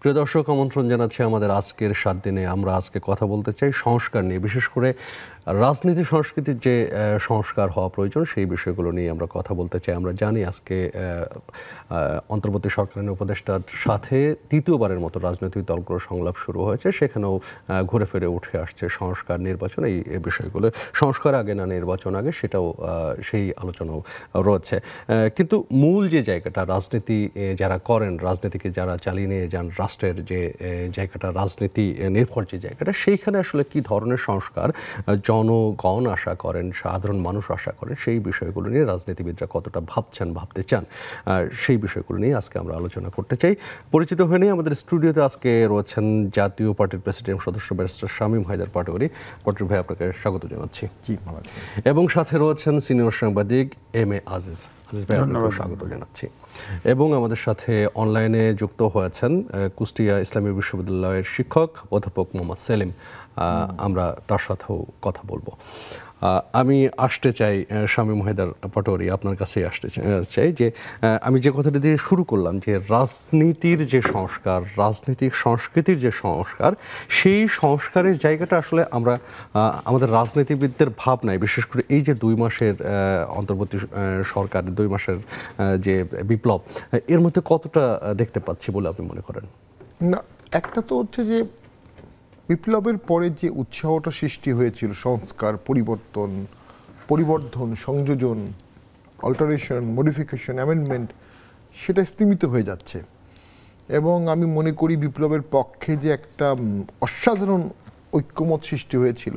প্রিয় দর্শক, আমন্ত্রণ জানাচ্ছি আমাদের আজকের 7 দিনে। আমরা আজকে কথা বলতে চাই সংস্কার নিয়ে, বিশেষ করে রাজনীতি সংস্কৃতির যে সংস্কার হওয়া প্রয়োজন সেই বিষয়গুলো নিয়ে আমরা কথা বলতে চাই। আমরা জানি আজকে অন্তর্বর্তী সরকারের উপদেষ্টার সাথে তৃতীয়বারের মতো রাজনৈতিক দলগুলোর সংলাপ শুরু হয়েছে, সেখানেও ঘুরে ফিরে উঠে আসছে সংস্কার, নির্বাচন, এই বিষয়গুলো। সংস্কার আগে না নির্বাচন আগে, সেটাও সেই আলোচনাও রয়েছে। কিন্তু মূল যে জায়গাটা, রাজনীতি যারা করেন, রাজনীতিকে যারা চালিয়ে নিয়ে যান, রাষ্ট্রের যে জায়গাটা, রাজনীতি নির্ভর যে জায়গাটা, সেইখানে আসলে কি ধরনের সংস্কার জনগণ আশা করেন, সাধারণ মানুষ আশা করেন, সেই বিষয়গুলো নিয়ে রাজনীতিবিদরা কতটা ভাবতে চান, সেই বিষয়গুলো নিয়ে আজকে আমরা আলোচনা করতে চাই। পরিচিত হয়ে নিয়ে আমাদের স্টুডিওতে আজকে রয়েছেন জাতীয় পার্টির প্রেসিডেন্ট সদস্য ব্যারিস্টার শামীম হায়দার পাটোয়ারী। পাটোয়ারী ভাই, আপনাকে স্বাগত জানাচ্ছি। এবং সাথে রয়েছেন সিনিয়র সাংবাদিক এম.এ. আজিজ ভাই, আপনাকে স্বাগত জানাচ্ছি। এবং আমাদের সাথে অনলাইনে যুক্ত হয়েছেন কুষ্টিয়া ইসলামী বিশ্ববিদ্যালয়ের শিক্ষক অধ্যাপক মোহাম্মদ সেলিম। আমরা তার সাথেও কথা বলবো। আমি আসতে চাই শামীম হায়দার পাটোয়ারী, আপনার কাছেই আসতে চাই যে আমি যে কথাটা দিয়ে শুরু করলাম, যে রাজনীতির যে সংস্কার, রাজনৈতিক সংস্কৃতির যে সংস্কার, সেই সংস্কারের জায়গাটা আসলে আমরা আমাদের রাজনীতিবিদদের ভাবনায়, বিশেষ করে এই যে 2 মাসের অন্তর্বর্তী সরকারের 2 মাসের যে বিপ্লব, এর মধ্যে কতটা দেখতে পাচ্ছি বলে আপনি মনে করেন? না, একটা তো হচ্ছে যে বিপ্লবের পরে যে উৎসাহটা সৃষ্টি হয়েছিল, সংস্কার, পরিবর্ধন, সংযোজন, অল্টারেশন, মডিফিকেশন, অ্যামেন্ডমেন্ট, সেটা স্তীমিত হয়ে যাচ্ছে। এবং আমি মনে করি বিপ্লবের পক্ষে যে একটা অসাধারণ ঐক্যমত সৃষ্টি হয়েছিল,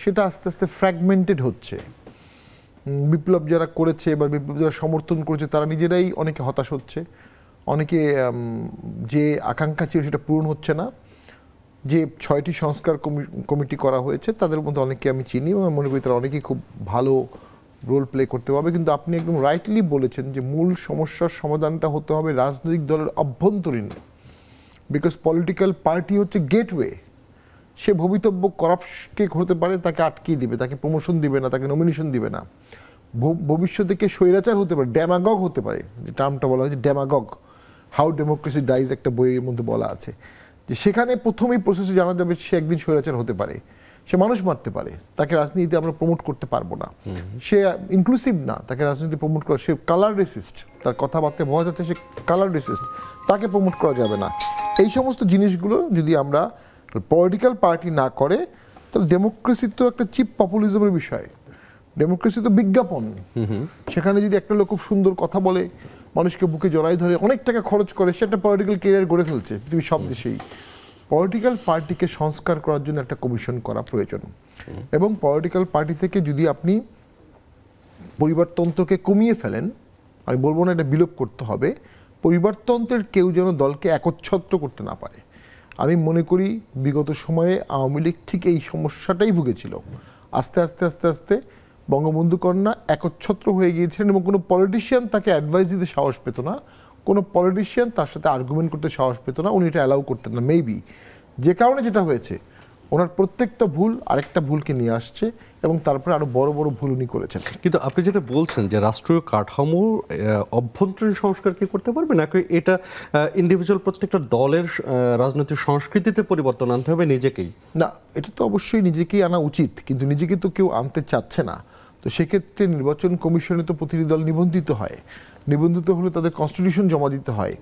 সেটা আস্তে আস্তে ফ্র্যাগমেন্টেড হচ্ছে। বিপ্লব যারা করেছে বা বিপ্লব যারা সমর্থন করেছে, তারা নিজেরাই অনেকে হতাশ হচ্ছে, অনেকে যে আকাঙ্ক্ষা ছিল সেটা পূরণ হচ্ছে না। যে 6টি সংস্কার কমিটি করা হয়েছে, তাদের মধ্যে অনেকে আমি চিনি এবং মনে করি তারা অনেকেই খুব ভালো রোল প্লে করতে পারবে। কিন্তু আপনি একদম রাইটলি বলেছেন যে মূল সমস্যার সমাধানটা হতে হবে রাজনৈতিক দলের অভ্যন্তরীণ, বিকজ পলিটিক্যাল পার্টি হচ্ছে গেটওয়ে। সে ভবিতব্য করাপ্টকে হতে পারে, তাকে আটকিয়ে দিবে, তাকে প্রমোশন দিবে না, তাকে নমিনেশন দিবে না। ভবিষ্যতে কে স্বৈরাচার হতে পারে, ড্যামাগগ হতে পারে, যে টার্মটা বলা হয়েছে ড্যামাগগ, হাউ ডেমোক্রেসি ডাইজ, একটা বইয়ের মধ্যে বলা আছে যে সেখানে প্রথমেই প্রসেসে জানা যাবে সে একদিন স্বৈরাচার হতে পারে, সে মানুষ মারতে পারে, তাকে রাজনীতিতে আমরা প্রমোট করতে পারবো না। সে ইনক্লুসিভ না, তাকে রাজনীতি প্রমোট করা, সে কালার রেসিস্ট, তার কথাবার্তায় বোঝা যাচ্ছে সে কালার রেসিস্ট, তাকে প্রমোট করা যাবে না। এই সমস্ত জিনিসগুলো যদি আমরা পলিটিক্যাল পার্টি না করে, তাহলে ডেমোক্রেসি তো একটা চিপ পপুলিজমের বিষয়। ডেমোক্রেসি তো বিজ্ঞাপন। সেখানে যদি একটা লোক খুব সুন্দর কথা বলে, মানুষকে বুকে জড়াই ধরে, অনেক টাকা খরচ করে, সে একটা পলিটিক্যাল কেরিয়ার গড়ে ফেলছে পৃথিবীর সব দেশেই। পলিটিক্যাল পার্টিকে সংস্কার করার জন্য একটা কমিশন করা প্রয়োজন। এবং পলিটিক্যাল পার্টি থেকে যদি আপনি পরিবারতন্ত্রকে কমিয়ে ফেলেন, আমি বলবো না এটা বিলোপ করতে হবে, পরিবারতন্ত্রের কেউ যেন দলকে একচ্ছত্র করতে না পারে। আমি মনে করি বিগত সময়ে আওয়ামী লীগ ঠিক এই সমস্যাটাই ভুগেছিল। আস্তে আস্তে আস্তে আস্তে বঙ্গবন্ধু কন্যা একচ্ছত্র হয়ে গিয়েছিলেন এবং কোনো পলিটিশিয়ান তাকে অ্যাডভাইস দিতে সাহস পেত না, কোনো পলিটিশিয়ান তার সাথে আর্গুমেন্ট করতে সাহস পেত না, উনি এটা অ্যালাউ করতেন না। মেবি যে কারণে যেটা হয়েছে, ওনার প্রত্যেকটা ভুল আরেকটা ভুলকে নিয়ে আসছে এবং তারপরে আরো বড় বড় ভুল উনি করেছেন। কিন্তু আপনি যেটা বলছেন যে রাষ্ট্রীয় কাঠামো অভ্যন্তরীণ সংস্কার কি করতে পারবে, নাকি এটা ইন্ডিভিজুয়াল প্রত্যেকটা দলের রাজনৈতিক সংস্কৃতিতে পরিবর্তন আনতে হবে নিজেকেই? না, এটা তো অবশ্যই নিজেকেই আনা উচিত, কিন্তু নিজেকে তো কেউ আনতে চাচ্ছে না। তো সেক্ষেত্রে নির্বাচন কমিশনে তো প্রতিটি দল নিবন্ধিত হয়, নিবন্ধিত হলে তাদের কনস্টিটিউশন জমা দিতে হয়।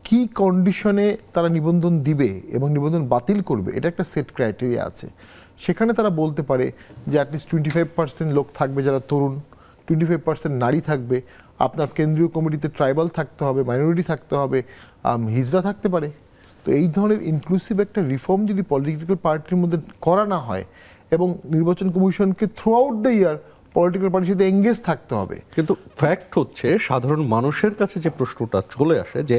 কি কন্ডিশনে তারা নিবন্ধন দিবে এবং নিবন্ধন বাতিল করবে, এটা একটা সেট ক্রাইটেরিয়া আছে। সেখানে তারা বলতে পারে যে অ্যাটলিস্ট 25% লোক থাকবে যারা তরুণ, 25% নারী থাকবে, আপনার কেন্দ্রীয় কমিটিতে ট্রাইবাল থাকতে হবে, মাইনরিটি থাকতে হবে, হিজড়া থাকতে পারে। তো এই ধরনের ইনক্লুসিভ একটা রিফর্ম যদি পলিটিক্যাল পার্টির মধ্যে করা না হয়, এবং নির্বাচন কমিশনকে through out the year political পার্টির সাথে এঙ্গেজ থাকতে হবে। কিন্তু ফ্যাক্ট হচ্ছে, সাধারণ মানুষের কাছে যে প্রশ্নটা চলে আসে যে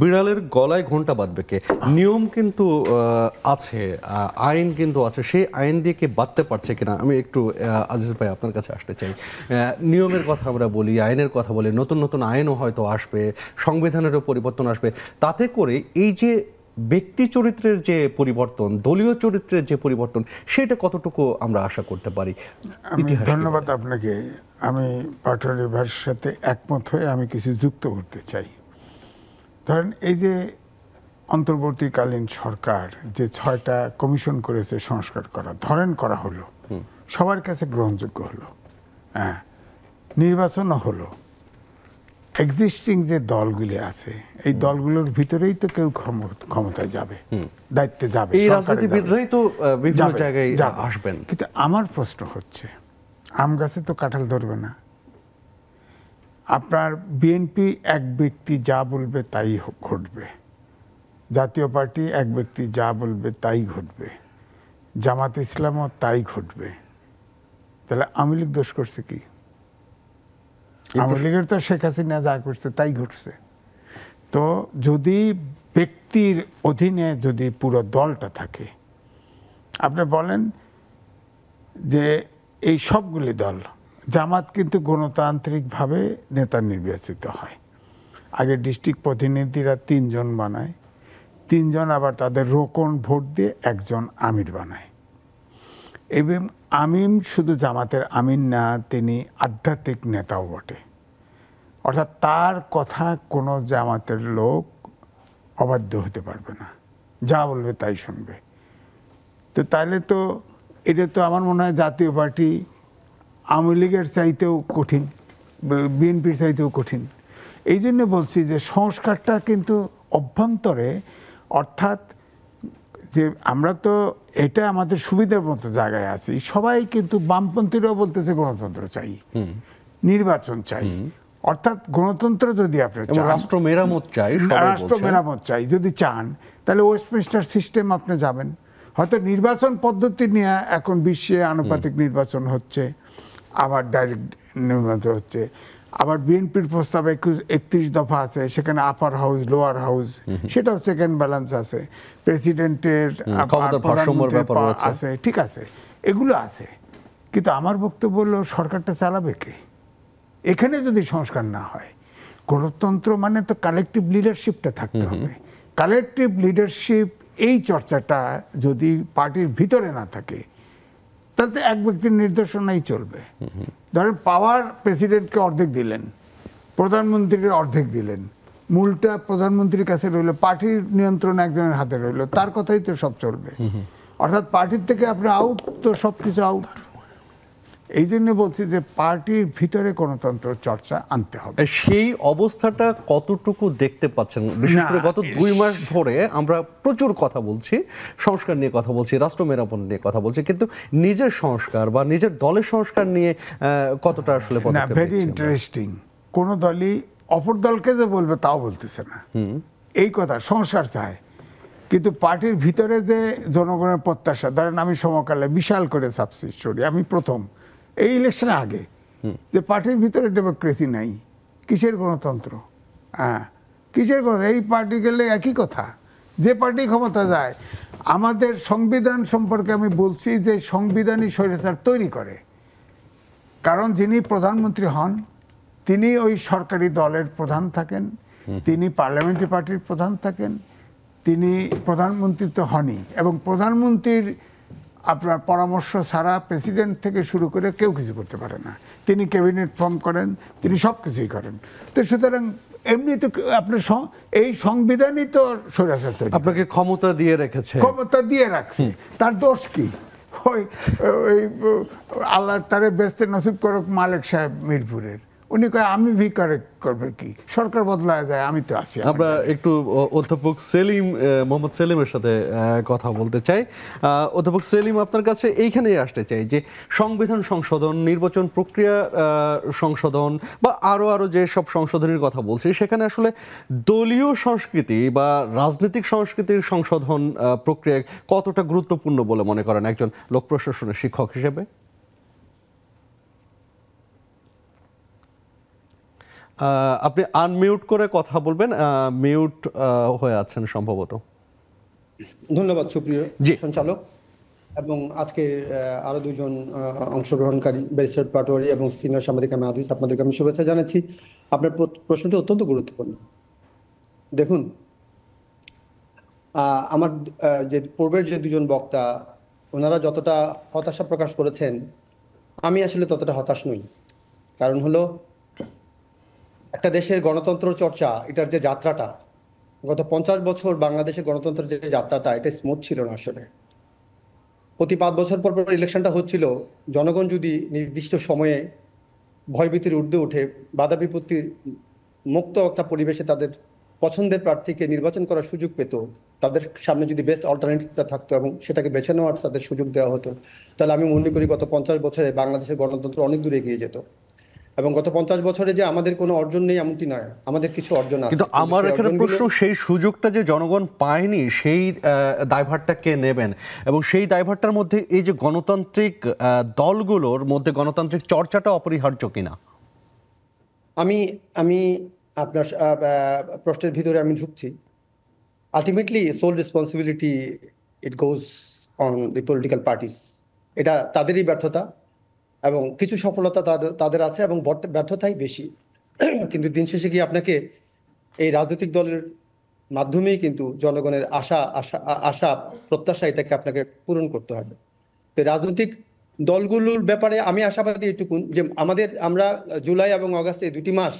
বিড়ালের গলায় ঘন্টা বাঁধবে কে? নিয়ম কিন্তু আছে, আইন কিন্তু আছে, সেই আইন দিয়ে কে বাঁধতে পারছে কিনা? আমি একটু আজিজ ভাই আপনার কাছে আসতে চাই। নিয়মের কথা আমরা বলি, আইনের কথা বলি, নতুন নতুন আইনও হয়তো আসবে, সংবিধানেরও পরিবর্তন আসবে, তাতে করে এই যে ব্যক্তি চরিত্রের যে পরিবর্তন, দলীয় চরিত্রের যে পরিবর্তন, সেটা কতটুকু আমরা আশা করতে পারি? ধন্যবাদ আপনাকে। আমি পাটোয়ারী ভাইয়ের সাথে একমত হয়ে আমি কিছু যুক্ত করতে চাই। ধরেন এই যে অন্তর্বর্তীকালীন সরকার যে 6টা কমিশন করেছে সংস্কার করা, ধরেন করা হলো, সবার কাছে গ্রহণযোগ্য হলো, হ্যাঁ, নির্বাচনও হলো, এক্সিস্টিং যে দলগুলি আছে এই দলগুলোর ভিতরেই তো কেউ ক্ষমতায় যাবে, দায়িত্বে যাবে, এই রাজনীতিবিদরাই তো বিভিন্ন জায়গায় আসবেন। কিন্তু আমার প্রশ্ন হচ্ছে, আম গাছে তো কাঁঠাল ধরবে না। আপনার বিএনপি এক ব্যক্তি যা বলবে তাই ঘটবে, জাতীয় পার্টি এক ব্যক্তি যা বলবে তাই ঘটবে, জামাত ইসলামও তাই ঘটবে। তাহলে আওয়ামী লীগ দোষ করছে কি? আওয়ামী লীগের তো শেখ হাসিনা যা করছে তাই ঘটছে। তো যদি ব্যক্তির অধীনে যদি পুরো দলটা থাকে, আপনি বলেন যে এই সবগুলি দল, জামাত কিন্তু গণতান্ত্রিকভাবে নেতা নির্বাচিত হয়। আগে ডিস্ট্রিক্ট প্রতিনিধিরা 3 জন বানায়, 3 জন আবার তাদের রোকন ভোট দিয়ে 1 জন আমির বানায়। এবং আমিন শুধু জামাতের আমিন না, তিনি আধ্যাত্মিক নেতাও বটে। অর্থাৎ তার কথা কোনো জামাতের লোক অবাধ্য হতে পারবে না, যা বলবে তাই শুনবে। তো তাহলে তো এটা তো আমার মনে হয় জাতীয় পার্টি আওয়ামী লীগের চাইতেও কঠিন, বিএনপির চাইতেও কঠিন। এই জন্য বলছি যে সংস্কারটা কিন্তু অভ্যন্তরে, অর্থাৎ যে আমরা তো এটা আমাদের সুবিধার মতো জায়গায় আছি, সবাই কিন্তু বামপন্থীরাও বলতেছে গণতন্ত্র চাই, নির্বাচন চাই। অর্থাৎ গণতন্ত্র যদি আপনি রাষ্ট্র মেরামত চাই, রাষ্ট্র মেরামত চাই যদি চান, তাহলে ওয়েস্টমিনস্টার সিস্টেম আপনি যাবেন। হয়তো নির্বাচন পদ্ধতি নিয়ে এখন বিশ্বে আনুপাতিক নির্বাচন হচ্ছে, আবার ডাইরেক্ট নির্বাচন হচ্ছে, আবার বিএনপির প্রস্তাবে 31 দফা আছে, সেখানে আপার হাউস লোয়ার হাউস, সেটাও সেকেন্ড ব্যালেন্স আছে, প্রেসিডেন্টের আছে, ঠিক আছে, এগুলো আছে। কিন্তু আমার বক্তব্য হলো সরকারটা চালাবে কে? এখানে যদি সংস্কার না হয়, গণতন্ত্র মানে তো কালেকটিভ লিডারশিপটা থাকতে হবে। কালেকটিভ লিডারশিপ এই চর্চাটা যদি পার্টির ভিতরে না থাকে, তাতে এক ব্যক্তির নির্দেশনাই চলবে। ধরেন পাওয়ার প্রেসিডেন্টকে অর্ধেক দিলেন, প্রধানমন্ত্রীর অর্ধেক দিলেন, মূলটা প্রধানমন্ত্রীর কাছে রইল, পার্টির নিয়ন্ত্রণ একজনের হাতে রইল, তার কথাই তো সব চলবে। অর্থাৎ পার্টির থেকে আপনি আউট, তো সব কিছু আউট। এই জন্য বলছি যে পার্টির ভিতরে গণতন্ত্র চর্চা আনতে হবে। সেই অবস্থাটা কতটুকু দেখতে পাচ্ছেন? বিশেষ করে গত 2 মাস ধরে আমরা প্রচুর কথা বলছি, সংস্কার নিয়ে কথা বলছি, রাষ্ট্র মেরামত নিয়ে কথা বলছি, কিন্তু নিজের সংস্কার বা নিজের দলের সংস্কার নিয়ে কতটা আসলে পদক্ষেপ? Very interesting. কোন দলই অপর দলকে যে বলবে তাও বলতেছে না এই কথা, সংস্কার চায়। কিন্তু পার্টির ভিতরে যে জনগণের প্রত্যাশা, ধরেন আমি সমকালে বিশাল করে সাবসিস্ট করি, আমি প্রথম এই ইলেকশনের আগে, যে পার্টির ভিতরে ডেমোক্রেসি নাই, কিসের গণতন্ত্র? হ্যাঁ, কিসের গণতন্ত্র? এই পার্টি গেলে একই কথা, যে পার্টি ক্ষমতা যায়। আমাদের সংবিধান সম্পর্কে আমি বলছি যে সংবিধানই স্বৈরাচার তৈরি করে। কারণ যিনি প্রধানমন্ত্রী হন তিনি ওই সরকারি দলের প্রধান থাকেন, তিনি পার্লামেন্টারি পার্টির প্রধান থাকেন, তিনি প্রধানমন্ত্রী তো হনই, এবং প্রধানমন্ত্রীর আপনার পরামর্শ ছাড়া প্রেসিডেন্ট থেকে শুরু করে কেউ কিছু করতে পারে না। তিনি ক্যাবিনেট ফর্ম করেন, তিনি সব কিছুই করেন। তো সুতরাং এমনি তো আপনার এই সংবিধানই তো স্বৈরাচার তৈরি, আপনাকে ক্ষমতা দিয়ে রেখেছে, ক্ষমতা দিয়ে রাখছে, তার দোষ কি? ওই আল্লাহ তারে বেস্তে নসিব করুক মালিক সাহেব মিরপুরের, উনি কয় আমি ভিকারে করবে কি, সরকার বদলায় যায়, আমি তো আছি। আমরা একটু অধ্যাপক সেলিম, মোহাম্মদ সেলিমের সাথে কথা বলতে চাই। অধ্যাপক সেলিম, আপনার কাছে এইখানেই আসতে চাই যে সংবিধান সংশোধন, নির্বাচন প্রক্রিয়া সংশোধন বা আরও যে সব সংশোধনের কথা বলছি, সেখানে আসলে দলীয় সংস্কৃতি বা রাজনৈতিক সংস্কৃতির সংশোধন প্রক্রিয়া কতটা গুরুত্বপূর্ণ বলে মনে করেন একজন লোক প্রশাসনের শিক্ষক হিসেবে? আপনি আনমিউট করে কথা বলবেন, মিউট হয়ে আছেন সম্ভবত। ধন্যবাদ সুপ্রিয় সঞ্চালক, এবং আজকে আরো 2 জন অংশগ্রহণকারী ব্যারিস্টার পাটোয়ারি এবং সিনিয়র সাংবাদিক আমি আদিস, আপনাদেরকে আমি শুভেচ্ছা জানাচ্ছি। আপনার প্রশ্নটি অত্যন্ত গুরুত্বপূর্ণ। দেখুন, আমার যে পূর্বের যে 2 জন বক্তা, ওনারা যতটা হতাশা প্রকাশ করেছেন, আমি আসলে ততটা হতাশ নই। কারণ হলো, একটা দেশের গণতন্ত্র চর্চা, এটার যে যাত্রাটা, গত 50 বছর বাংলাদেশের গণতন্ত্রের যে যাত্রাটা, এটা স্মুথ ছিল না আসলে। প্রতি 5 বছর পর পর ইলেকশনটা হচ্ছিল, জনগণ যদি নির্দিষ্ট সময়ে ভয়ভীতির ঊর্ধ্বে উঠে বাধা বিপত্তির মুক্ত একটা পরিবেশে তাদের পছন্দের প্রার্থীকে নির্বাচন করার সুযোগ পেত, তাদের সামনে যদি বেস্ট অল্টারনেটিভটা থাকতো এবং সেটাকে বেছে নেওয়ার তাদের সুযোগ দেওয়া হতো, তাহলে আমি মনে করি গত 50 বছরে বাংলাদেশের গণতন্ত্র অনেক দূরে এগিয়ে যেত। এবং গত 50 বছরে যে আমাদের কোনো অর্জন নেই এমনটি নয়, আমাদের কিছু অর্জন আছে। কিন্তু আমার এখানে প্রশ্ন, সেই সুযোগটা যে জনগণ পায়নি সেই দায়ভারটা কে নেবেন? এবং সেই দায়ভারটার মধ্যে এই যে গণতান্ত্রিক দলগুলোর মধ্যে গণতান্ত্রিক চর্চাটা অপরিহার্য কিনা? আমি আপনার প্রশ্নের ভিতরে আমি ঢুকছি। Ultimately sole responsibility it goes on the political parties. এটা তাদেরই ব্যর্থতা, এবং কিছু সফলতা তাদের আছে এবং ব্যর্থতাই বেশি। কিন্তু দিন শেষে গিয়ে আপনাকে এই রাজনৈতিক দলের মাধ্যমেই কিন্তু জনগণের আশা প্রত্যাশা এটাকে আপনাকে পূরণ করতে হবে। তো রাজনৈতিক দলগুলোর ব্যাপারে আমি আশাবাদী এটুকুন যে আমরা জুলাই এবং আগস্ট এই 2টি মাস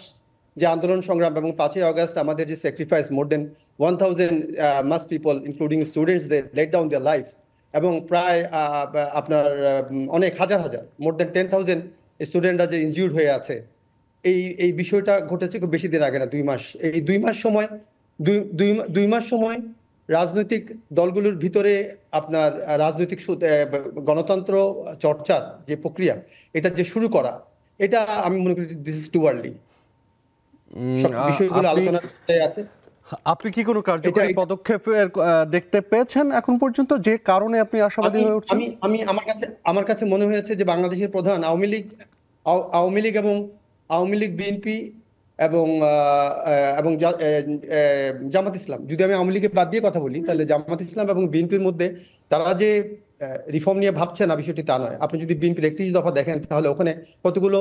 যে আন্দোলন সংগ্রাম, এবং 5ই আগস্ট আমাদের যে sacrifice, more than 1000 mass people including students, they let down their life, এবং প্রায় আপনার অনেক হাজার মোর দেন 10,000 স্টুডেন্টরা যে ইনজিউর্ড হয়ে আছে, এই বিষয়টা ঘটেছে খুব বেশি দিন আগে না, 2 মাস। এই 2 মাস সময়, 2 মাস সময় রাজনৈতিক দলগুলোর ভিতরে আপনার রাজনৈতিক গণতন্ত্র চর্চার যে প্রক্রিয়া, এটা যে শুরু করা, এটা আমি মনে করি দিস ইজ টু আর্লি। সব বিষয়গুলো আলোচনার আছে। আপনি কি কোনো কার্যকরী পদক্ষেপ দেখতে পেয়েছেন এখন পর্যন্ত, যে কারণে আপনি আশাবাদী হয়ে উঠছেন? আমার কাছে মনে হয়েছে যে বাংলাদেশের প্রধান আওয়ামী লীগ, বিএনপি এবং জামাত ইসলাম, যদি আমি আওয়ামী লীগের বাদ দিয়ে কথা বলি, তাহলে জামাত ইসলাম এবং বিএনপির মধ্যে তারা যে রিফর্ম নিয়ে ভাবছে না, বিষয়টি তা নয়। আপনি যদি বিএনপির 31 দফা দেখেন, তাহলে ওখানে কতগুলো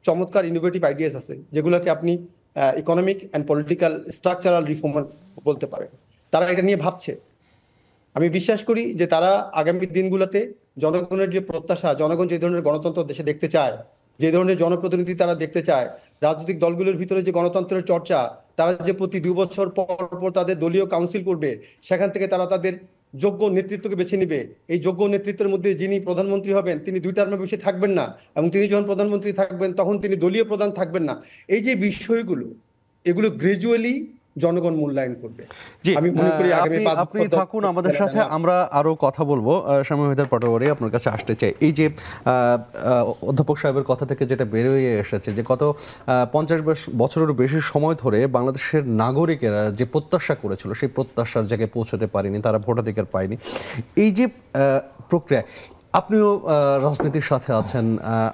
চমৎকার ইনোভেটিভ আইডিয়াস আছে, যেগুলোকে আপনি economic and political structural reform বলতে পারেন। তারা এটা নিয়ে ভাবছে। আমি বিশ্বাস করি যে তারা আগামী দিনগুলোতে জনগণের যে প্রত্যাশা, জনগণ যে ধরনের গণতন্ত্র দেশে দেখতে চায়, যে ধরনের জনপ্রতিনিধি তারা দেখতে চায়, রাজনৈতিক দলগুলোর ভিতরে যে গণতন্ত্রের চর্চা, তারা যে প্রতি 2 বছর পর তাদের দলীয় কাউন্সিল করবে, সেখান থেকে তারা তাদের যোগ্য নেতৃত্বকে বেছে নিবে। এই যোগ্য নেতৃত্বের মধ্যে যিনি প্রধানমন্ত্রী হবেন, তিনি 2 টার্মের বেশি থাকবেন না, এবং তিনি যখন প্রধানমন্ত্রী থাকবেন তখন তিনি দলীয় প্রধান থাকবেন না। এই যে বিষয়গুলো, এগুলো গ্রাজুয়ালি জনগণ মূল্যায়ন করবে। আমি মনে করি আপনি থাকুন আমাদের সাথে, আমরা আরো কথা বলবো। শামীম হায়দার পাটোয়ারি, আপনার কাছে আসতে চাই। এই যে অধ্যাপক সাহেবের কথা থেকে যেটা বেরিয়ে এসেছে যে গত 50 বছরেরও বেশি সময় ধরে বাংলাদেশের নাগরিকেরা যে প্রত্যাশা করেছিল, সেই প্রত্যাশার জায়গায় পৌঁছতে পারেনি, তারা ভোটাধিকার পায়নি। এই যে প্রক্রিয়া, আপনিও রাজনীতির সাথে আছেন,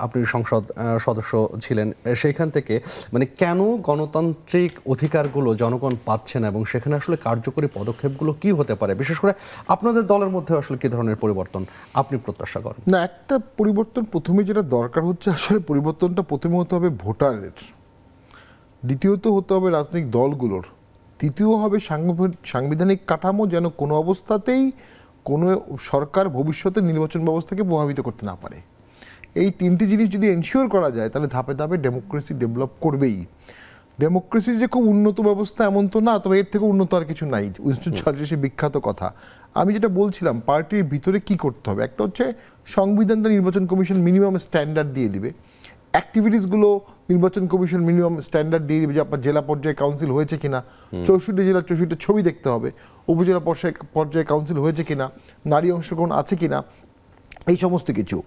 আপনি সংসদ সদস্য ছিলেন, সেইখান থেকে মানে কেন গণতান্ত্রিক অধিকারগুলো জনগণ পাচ্ছে না, এবং সেখানে আসলে কার্যকরী পদক্ষেপগুলো কি হতে পারে? বিশেষ করে আপনাদের দলের মধ্যে আসলে কি ধরনের পরিবর্তন আপনি প্রত্যাশা করেন? না, একটা পরিবর্তন প্রথমে যেটা দরকার হচ্ছে, আসলে পরিবর্তনটা প্রথমে হতে হবে ভোটারের, দ্বিতীয়ত হতে হবে রাজনৈতিক দলগুলোর, তৃতীয় হবে সাংবিধানিক কাঠামো, যেন কোনো অবস্থাতেই কোনো সরকার ভবিষ্যতে নির্বাচন ব্যবস্থাকে প্রভাবিত করতে না পারে। এই 3টি জিনিস যদি এনশিওর করা যায়, তাহলে ধাপে ধাপে ডেমোক্রেসি ডেভেলপ করবেই। ডেমোক্রেসি যে খুব উন্নত ব্যবস্থা এমন তো না, তবে এর থেকে উন্নত আর কিছু নাই। উইনস্টন চার্চিলের বিখ্যাত কথা। আমি যেটা বলছিলাম, পার্টির ভিতরে কি করতে হবে, একটা হচ্ছে সংবিধানটা নির্বাচন কমিশন মিনিমাম স্ট্যান্ডার্ড দিয়ে দিবে, অ্যাক্টিভিটিসগুলো নির্বাচন কমিশন মিনিমাম স্ট্যান্ডার্ড দিয়ে দিবে, যে আপনার জেলা পর্যায়ে কাউন্সিল হয়েছে কিনা, 64 জেলার 64 ছবি দেখতে হবে, উপজেলা পর্যায়ে কাউন্সিল হয়েছে কিনা, নারী অংশগ্রহণ আছে কিনা, এই সমস্ত কিছু।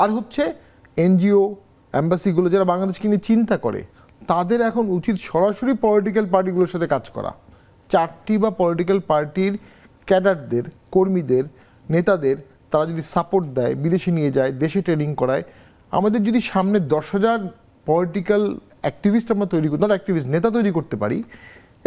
আর হচ্ছে এনজিও, অ্যাম্বাসিগুলো যারা বাংলাদেশকে নিয়ে চিন্তা করে, তাদের এখন উচিত সরাসরি পলিটিক্যাল পার্টিগুলোর সাথে কাজ করা। 4টি বা পলিটিক্যাল পার্টির ক্যাডারদের, কর্মীদের, নেতাদের তারা যদি সাপোর্ট দেয়, বিদেশে নিয়ে যায়, দেশে ট্রেনিং করায়, আমাদের যদি সামনে 10,000 পলিটিক্যাল অ্যাক্টিভিস্ট আমরা তৈরি করি, অ্যাক্টিভিস্ট নেতা তৈরি করতে পারি,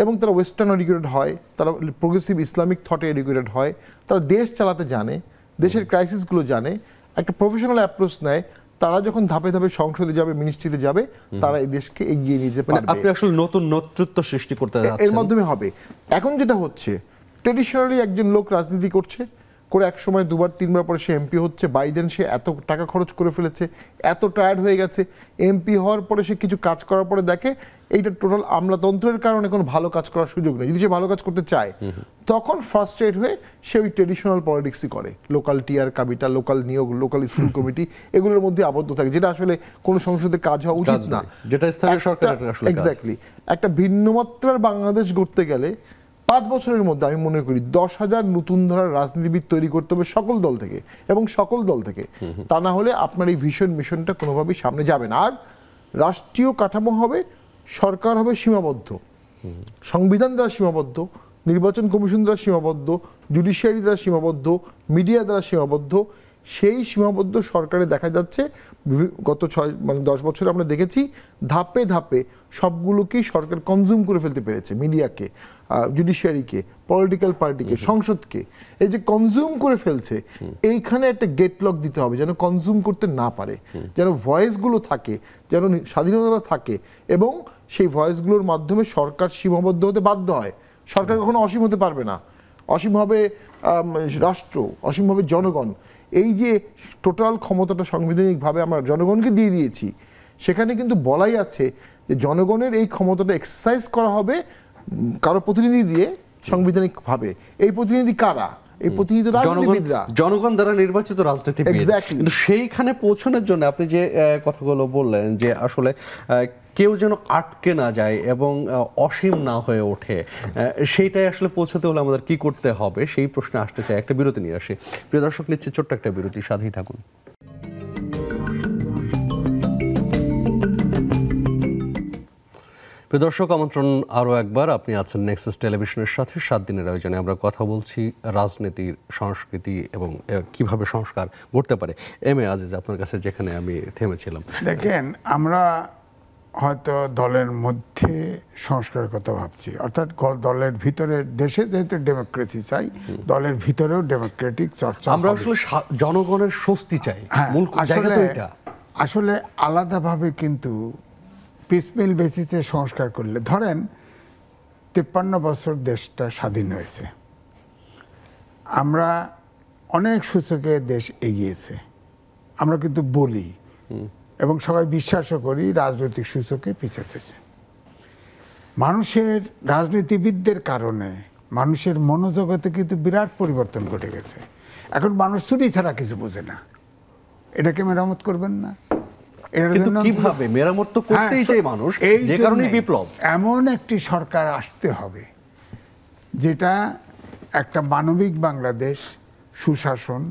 এবং তারা ওয়েস্টার্ন এডুকেটেড হয়, তারা প্রোগ্রেসিভ ইসলামিক থটে এডুকেটেড হয়, তারা দেশ চালাতে জানে, দেশের ক্রাইসিসগুলো জানে, একটা প্রফেশনাল অ্যাপ্রোচ নেয়, তারা যখন ধাপে ধাপে সংসদে যাবে, মিনিস্ট্রিতে যাবে, তারা এই দেশকে এগিয়ে নিয়ে যেতে পারবে। আপনি আসলে নতুন নেতৃত্ব সৃষ্টি করতে যাচ্ছেন, এর মাধ্যমে হবে। এখন যেটা হচ্ছে, ট্রেডিশনালি একজন লোক রাজনীতি করছে, করে এক সময় 2বার 3বার পরে সে এমপি হচ্ছে, বাই দেন সে এত টাকা খরচ করে ফেলেছে, এত টায়ার্ড হয়ে গেছে, এমপি হওয়ার পরে সে কিছু কাজ করার পরে দেখে এইটা টোটাল আমলাতন্ত্রের কারণে কোনো ভালো কাজ করার সুযোগ নেই। যদি সে ভালো কাজ করতে চায় তখন ফ্রাস্ট্রেট হয়ে সে ওই ট্রেডিশনাল পলিটিক্সই করে, লোকাল টিআর কাবিটা, লোকাল নিয়োগ, লোকাল স্কুল কমিটি, এগুলোর মধ্যে আবদ্ধ থাকে, যেটা আসলে কোনো সংসদে কাজ হওয়া উচিত না, যেটা স্থানীয় সরকারের আসলে কাজ। এক্স্যাক্টলি। একটা ভিন্ন মাত্রার বাংলাদেশ গড়তে গেলে 5 বছরের মধ্যে আমি মনে করি 10,000 নতুন ধারার রাজনীতিবিদ তৈরি করতে হবে সকল দল থেকে, এবং সকল দল থেকে। তা না হলে আপনার এই ভিশন মিশনটা কোনোভাবেই সামনে যাবে না। আর রাষ্ট্রীয় কাঠামো হবে, সরকার হবে সীমাবদ্ধ, সংবিধান দ্বারা সীমাবদ্ধ, নির্বাচন কমিশন দ্বারা সীমাবদ্ধ, জুডিশিয়ারি দ্বারা সীমাবদ্ধ, মিডিয়া দ্বারা সীমাবদ্ধ। সেই সীমাবদ্ধ সরকারে দেখা যাচ্ছে গত 10 বছরে আমরা দেখেছি ধাপে ধাপে সবগুলোকেই সরকার কনজিউম করে ফেলতে পেরেছে, মিডিয়াকে, জুডিশিয়ারিকে, পলিটিক্যাল পার্টিকে, সংসদকে। এই যে কনজিউম করে ফেলছে, এইখানে একটা গেট লক দিতে হবে যেন কনজিউম করতে না পারে, যেন ভয়েসগুলো থাকে, যেন স্বাধীনতা থাকে, এবং সেই ভয়েসগুলোর মাধ্যমে সরকার সীমাবদ্ধ হতে বাধ্য হয়। সরকার কখনো অসীম হতে পারবে না, অসীম হবে রাষ্ট্র, অসীম হবে জনগণ। এই যে টোটাল ক্ষমতাটা সাংবিধানিকভাবে আমরা জনগণকে দিয়ে দিয়েছি, সেখানে কিন্তু বলাই আছে যে জনগণের এই ক্ষমতাটা এক্সারসাইজ করা হবে কারো প্রতিনিধি দিয়ে সাংবিধানিকভাবে। এই প্রতিনিধি কারা? এই প্রতিনিধি রাজনীতিবিদরা, জনগণ দ্বারা নির্বাচিত রাজনীতিবিদ। কিন্তু সেইখানে পৌঁছানোর জন্য আপনি যে কথাগুলো বললেন যে আসলে কেউ যেন আটকে না যায় এবং অসীম না হয়ে ওঠে, সেইটাই আসলে পৌঁছাতে হলে আমাদের কি করতে হবে সেই প্রশ্নে আসতে চাই। একটা বিরতি নিয়ে আসি। প্রিয় দর্শক, নিচ্ছে ছোট্ট একটা বিরতি, সাথেই থাকুন। প্রিয় দর্শক, আমন্ত্রণ আরও একবার। আপনি আছেন নেক্সাস টেলিভিশনের সাথে। 7 দিনের আয়োজনে আমরা কথা বলছি রাজনীতির সংস্কৃতি এবং কিভাবে সংস্কার গড়তে পারে। এম এ আজিজ, আপনার কাছে যেখানে আমি থেমেছিলাম। দেখেন, আমরা হয়তো দলের মধ্যে সংস্কারের কথা ভাবছি, অর্থাৎ দলের ভিতরে, দেশে যেহেতু ডেমোক্রেসি চাই, দলের ভিতরেও ডেমোক্রেটিক চর্চা। আমরা আসলে জনগণের স্বস্তি চাই, মূল জায়গা তো এটা। আসলে আলাদাভাবে কিন্তু পিসমিল বেসিসে সংস্কার করলে, ধরেন 53 বছর দেশটা স্বাধীন হয়েছে, আমরা অনেক সূচকে দেশ এগিয়েছে, আমরা কিন্তু বলি এবং সবাই বিশ্বাসও করি রাজনৈতিক সূচকে পিছাতেছে। মানুষের, রাজনীতিবিদদের কারণে মানুষের মনোজগতে কিন্তু বিরাট পরিবর্তন ঘটে গেছে। এখন মানুষ চুরি ছাড়া কিছু বোঝে না। এটাকে মেরামত করবেন না? কিন্তু কিভাবে মেরামত তো করতেই চাই মানুষ, যে কারণে বিপ্লব। এমন একটি সরকার আসতে হবে যেটা একটা মানবিক বাংলাদেশ, সুশাসন,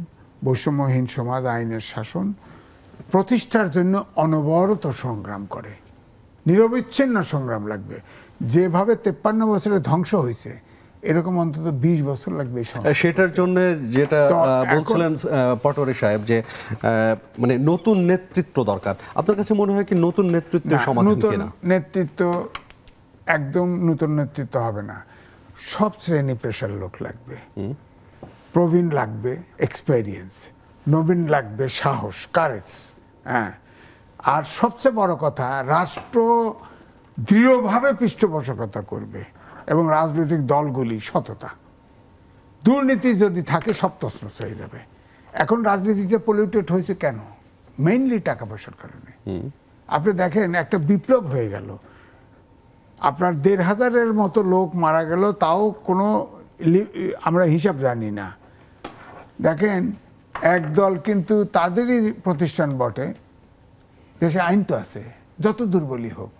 বৈষম্যহীন সমাজ, আইনের শাসন প্রতিষ্ঠার জন্য অনবরত সংগ্রাম করে। নিরবিচ্ছিন্ন সংগ্রাম লাগবে। যেভাবে 53 বছরে ধ্বংস হয়েছে, এরকম অন্তত 20 বছর লাগবে। সেটার জন্য যেটা বলছিলেন পটোয়ারী সাহেব, যে মানে নতুন নেতৃত্ব দরকার। আপনার কাছে মনে হয় কি নতুন নেতৃত্বের সমাধান কিনা? নেতৃত্ব, একদম নতুন নেতৃত্ব হবে না। সব শ্রেণী পেশার লোক লাগবে, প্রবীণ লাগবে, এক্সপেরিয়েন্স, নবীন লাগবে, সাহস, কারেজ। হ্যাঁ, আর সবচেয়ে বড় কথা, রাষ্ট্র দৃঢ়ভাবে পৃষ্ঠপোষকতা করবে এবং রাজনৈতিক দলগুলি সততা। দুর্নীতি যদি থাকে সব তছনছ হয়ে যাবে। এখন রাজনীতিটা পলিউটেড হয়েছে কেন? মেইনলি টাকা পয়সার কারণে। আপনি দেখেন, একটা বিপ্লব হয়ে গেল, আপনার 1,500-এর মতো লোক মারা গেল, তাও কোনো আমরা হিসাব জানি না। দেখেন, এক দল কিন্তু তাদেরই প্রতিষ্ঠান বটে, দেশে আইন তো আছে, যত দুর্বলই হোক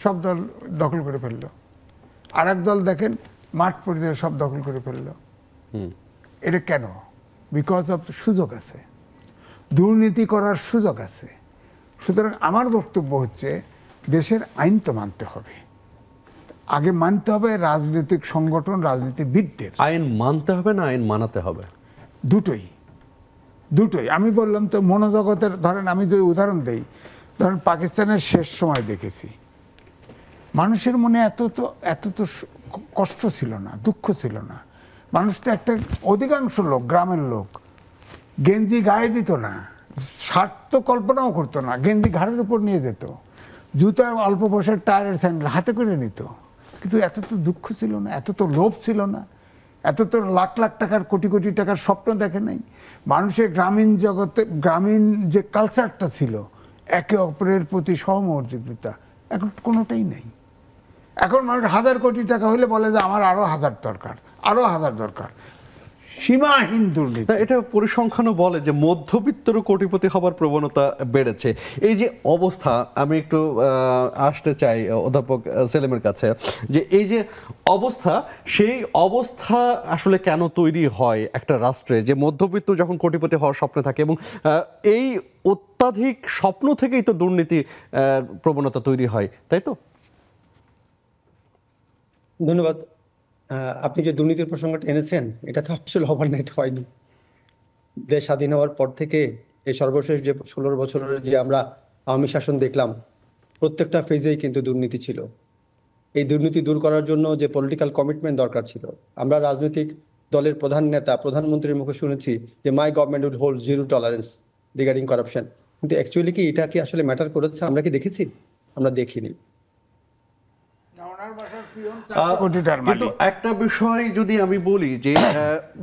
সব দল দখল করে ফেললো। আর এক দল দেখেন মাঠ পর্যায়ে সব দখল করে ফেললো। এটা কেন? বিকজ অফ সুযোগ আছে, দুর্নীতি করার সুযোগ আছে। সুতরাং আমার বক্তব্য হচ্ছে, দেশের আইন তো মানতে হবে, আগে মানতে হবে রাজনৈতিক সংগঠন, রাজনীতিবিদদের। আইন মানতে হবে না আইন মানাতে হবে? দুটোই। আমি বললাম তো, মনোজগতের, ধরেন আমি যদি উদাহরণ দেই, ধরেন পাকিস্তানের শেষ সময় দেখেছি মানুষের মনে এত তো কষ্ট ছিল না, দুঃখ ছিল না। মানুষ তো, একটা অধিকাংশ লোক, গ্রামের লোক গেঞ্জি গায়ে দিত না, স্বার্থ কল্পনাও করতো না, গেঞ্জি ঘাড়ের উপর নিয়ে যেত, জুতা অল্প পয়সার টায়ারের স্যান্ডেল হাতে করে নিত। কিন্তু এত তো দুঃখ ছিল না, এত তো লোভ ছিল না। এত তো লাখ লাখ টাকার কোটি কোটি টাকার স্বপ্ন দেখে নাই। মানুষের গ্রামীণ জগতে গ্রামীণ যে কালচারটা ছিল, একে অপরের প্রতি সহমর্যাদা, এখন কোনোটাই নেই। এখন মানুষ 1000 কোটি টাকা হলে বলে যে আমার আরো 1000 দরকার, আরো 1000 দরকার। সীমাহীন দুর্নীতি। এটা পরিসংখ্যানও বলে যে মধ্যবিত্তর কোটিপতি হবার প্রবণতা বেড়েছে। এই যে অবস্থা, আমি একটু আসতে চাই অধ্যাপক সেলিমের কাছে, যে এই যে অবস্থা, সেই অবস্থা আসলে কেন তৈরি হয় একটা রাষ্ট্রে, যে মধ্যবিত্ত যখন কোটিপতি হওয়ার স্বপ্নে থাকে, এবং এই অত্যাধিক স্বপ্ন থেকেই তো দুর্নীতি প্রবণতা তৈরি হয়, তাই তো? ধন্যবাদ। আপনি যে দুর্নীতির প্রসঙ্গটা এনেছেন, এটা তো আসলে ওভারনাইট হয়নি। দেশ স্বাধীন হওয়ার পর থেকে এই সর্বশেষ যে 16 বছরের যে আমরা আওয়ামী শাসন দেখলাম, প্রত্যেকটা ফেজেই কিন্তু দুর্নীতি ছিল। এই দুর্নীতি দূর করার জন্য যে পলিটিক্যাল কমিটমেন্ট দরকার ছিল, আমরা রাজনৈতিক দলের প্রধান নেতা, প্রধানমন্ত্রীর মুখে শুনেছি যে মাই government will hold zero tolerance regarding corruption. কিন্তু অ্যাকচুয়ালি কি এটা কি আসলে ম্যাটার করেছে? আমরা কি দেখেছি? আমরা দেখিনি। কিন্তু একটা বিষয় যদি আমি বলি যে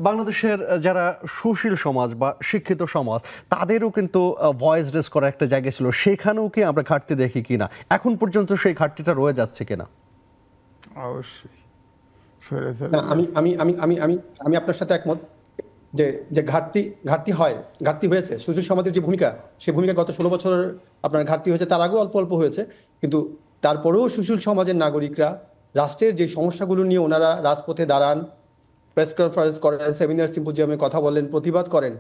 বাংলাদেশের যারা সুশীল সমাজ বা শিক্ষিত সমাজ, তাদেরও কিন্তু ভয়েস রেজ করার একটা জায়গা ছিল, সেখানেও কি আমরা ঘাটতি দেখি কিনা? এখন পর্যন্ত সেই ঘাটতিটা রয়ে যাচ্ছে কিনা? অবশ্যই। আমি আমি আমি আমি আমি আমি আপনার সাথে একমত যে যে ঘাটতি হয়েছে। সুশীল সমাজের যে ভূমিকা, সেই ভূমিকা গত 16 বছর আপনার ঘাটতি হয়েছে, তার আগেও অল্প অল্প হয়েছে। কিন্তু তারপরেও সুশীল সমাজের নাগরিকরা রাষ্ট্রের যে সমস্যাগুলো নিয়ে ওনারা রাজপথে দাঁড়ান, প্রেস কনফারেন্স করেন, সেমিনার সিম্পোজিয়ামে কথা বলেন, প্রতিবাদ করেন।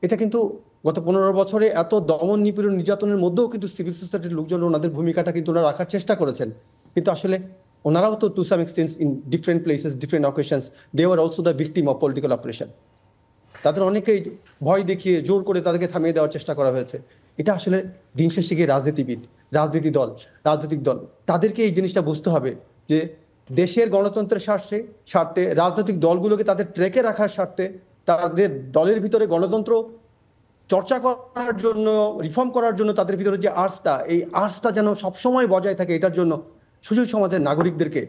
এটা কিন্তু গত 15 বছরে এত দমন নিপীড়ন নির্যাতনের মধ্যেও কিন্তু সিভিল সোসাইটির লোকজন ওনাদের ভূমিকাটা কিন্তু ওনারা রাখার চেষ্টা করেছেন। কিন্তু আসলে ওনারাও তো to some extent in different places, different occasions, they were also the victim of political operation. তাদের অনেকেই ভয় দেখিয়ে জোর করে তাদেরকে থামিয়ে দেওয়ার চেষ্টা করা হয়েছে। এটা আসলে দিন শেষে গিয়ে রাজনীতিবিদ, রাজনৈতিক দল তাদেরকে এই জিনিসটা বুঝতে হবে যে দেশের গণতন্ত্রের স্বার্থে রাজনৈতিক দলগুলোকে তাদের ট্র্যাকে রাখার স্বার্থে, তাদের দলের ভিতরে গণতন্ত্র চর্চা করার জন্য, রিফর্ম করার জন্য তাদের ভিতরে যে আর্টসটা, এই আর্টসটা যেন সবসময় বজায় থাকে, এটার জন্য সুশীল সমাজের নাগরিকদেরকে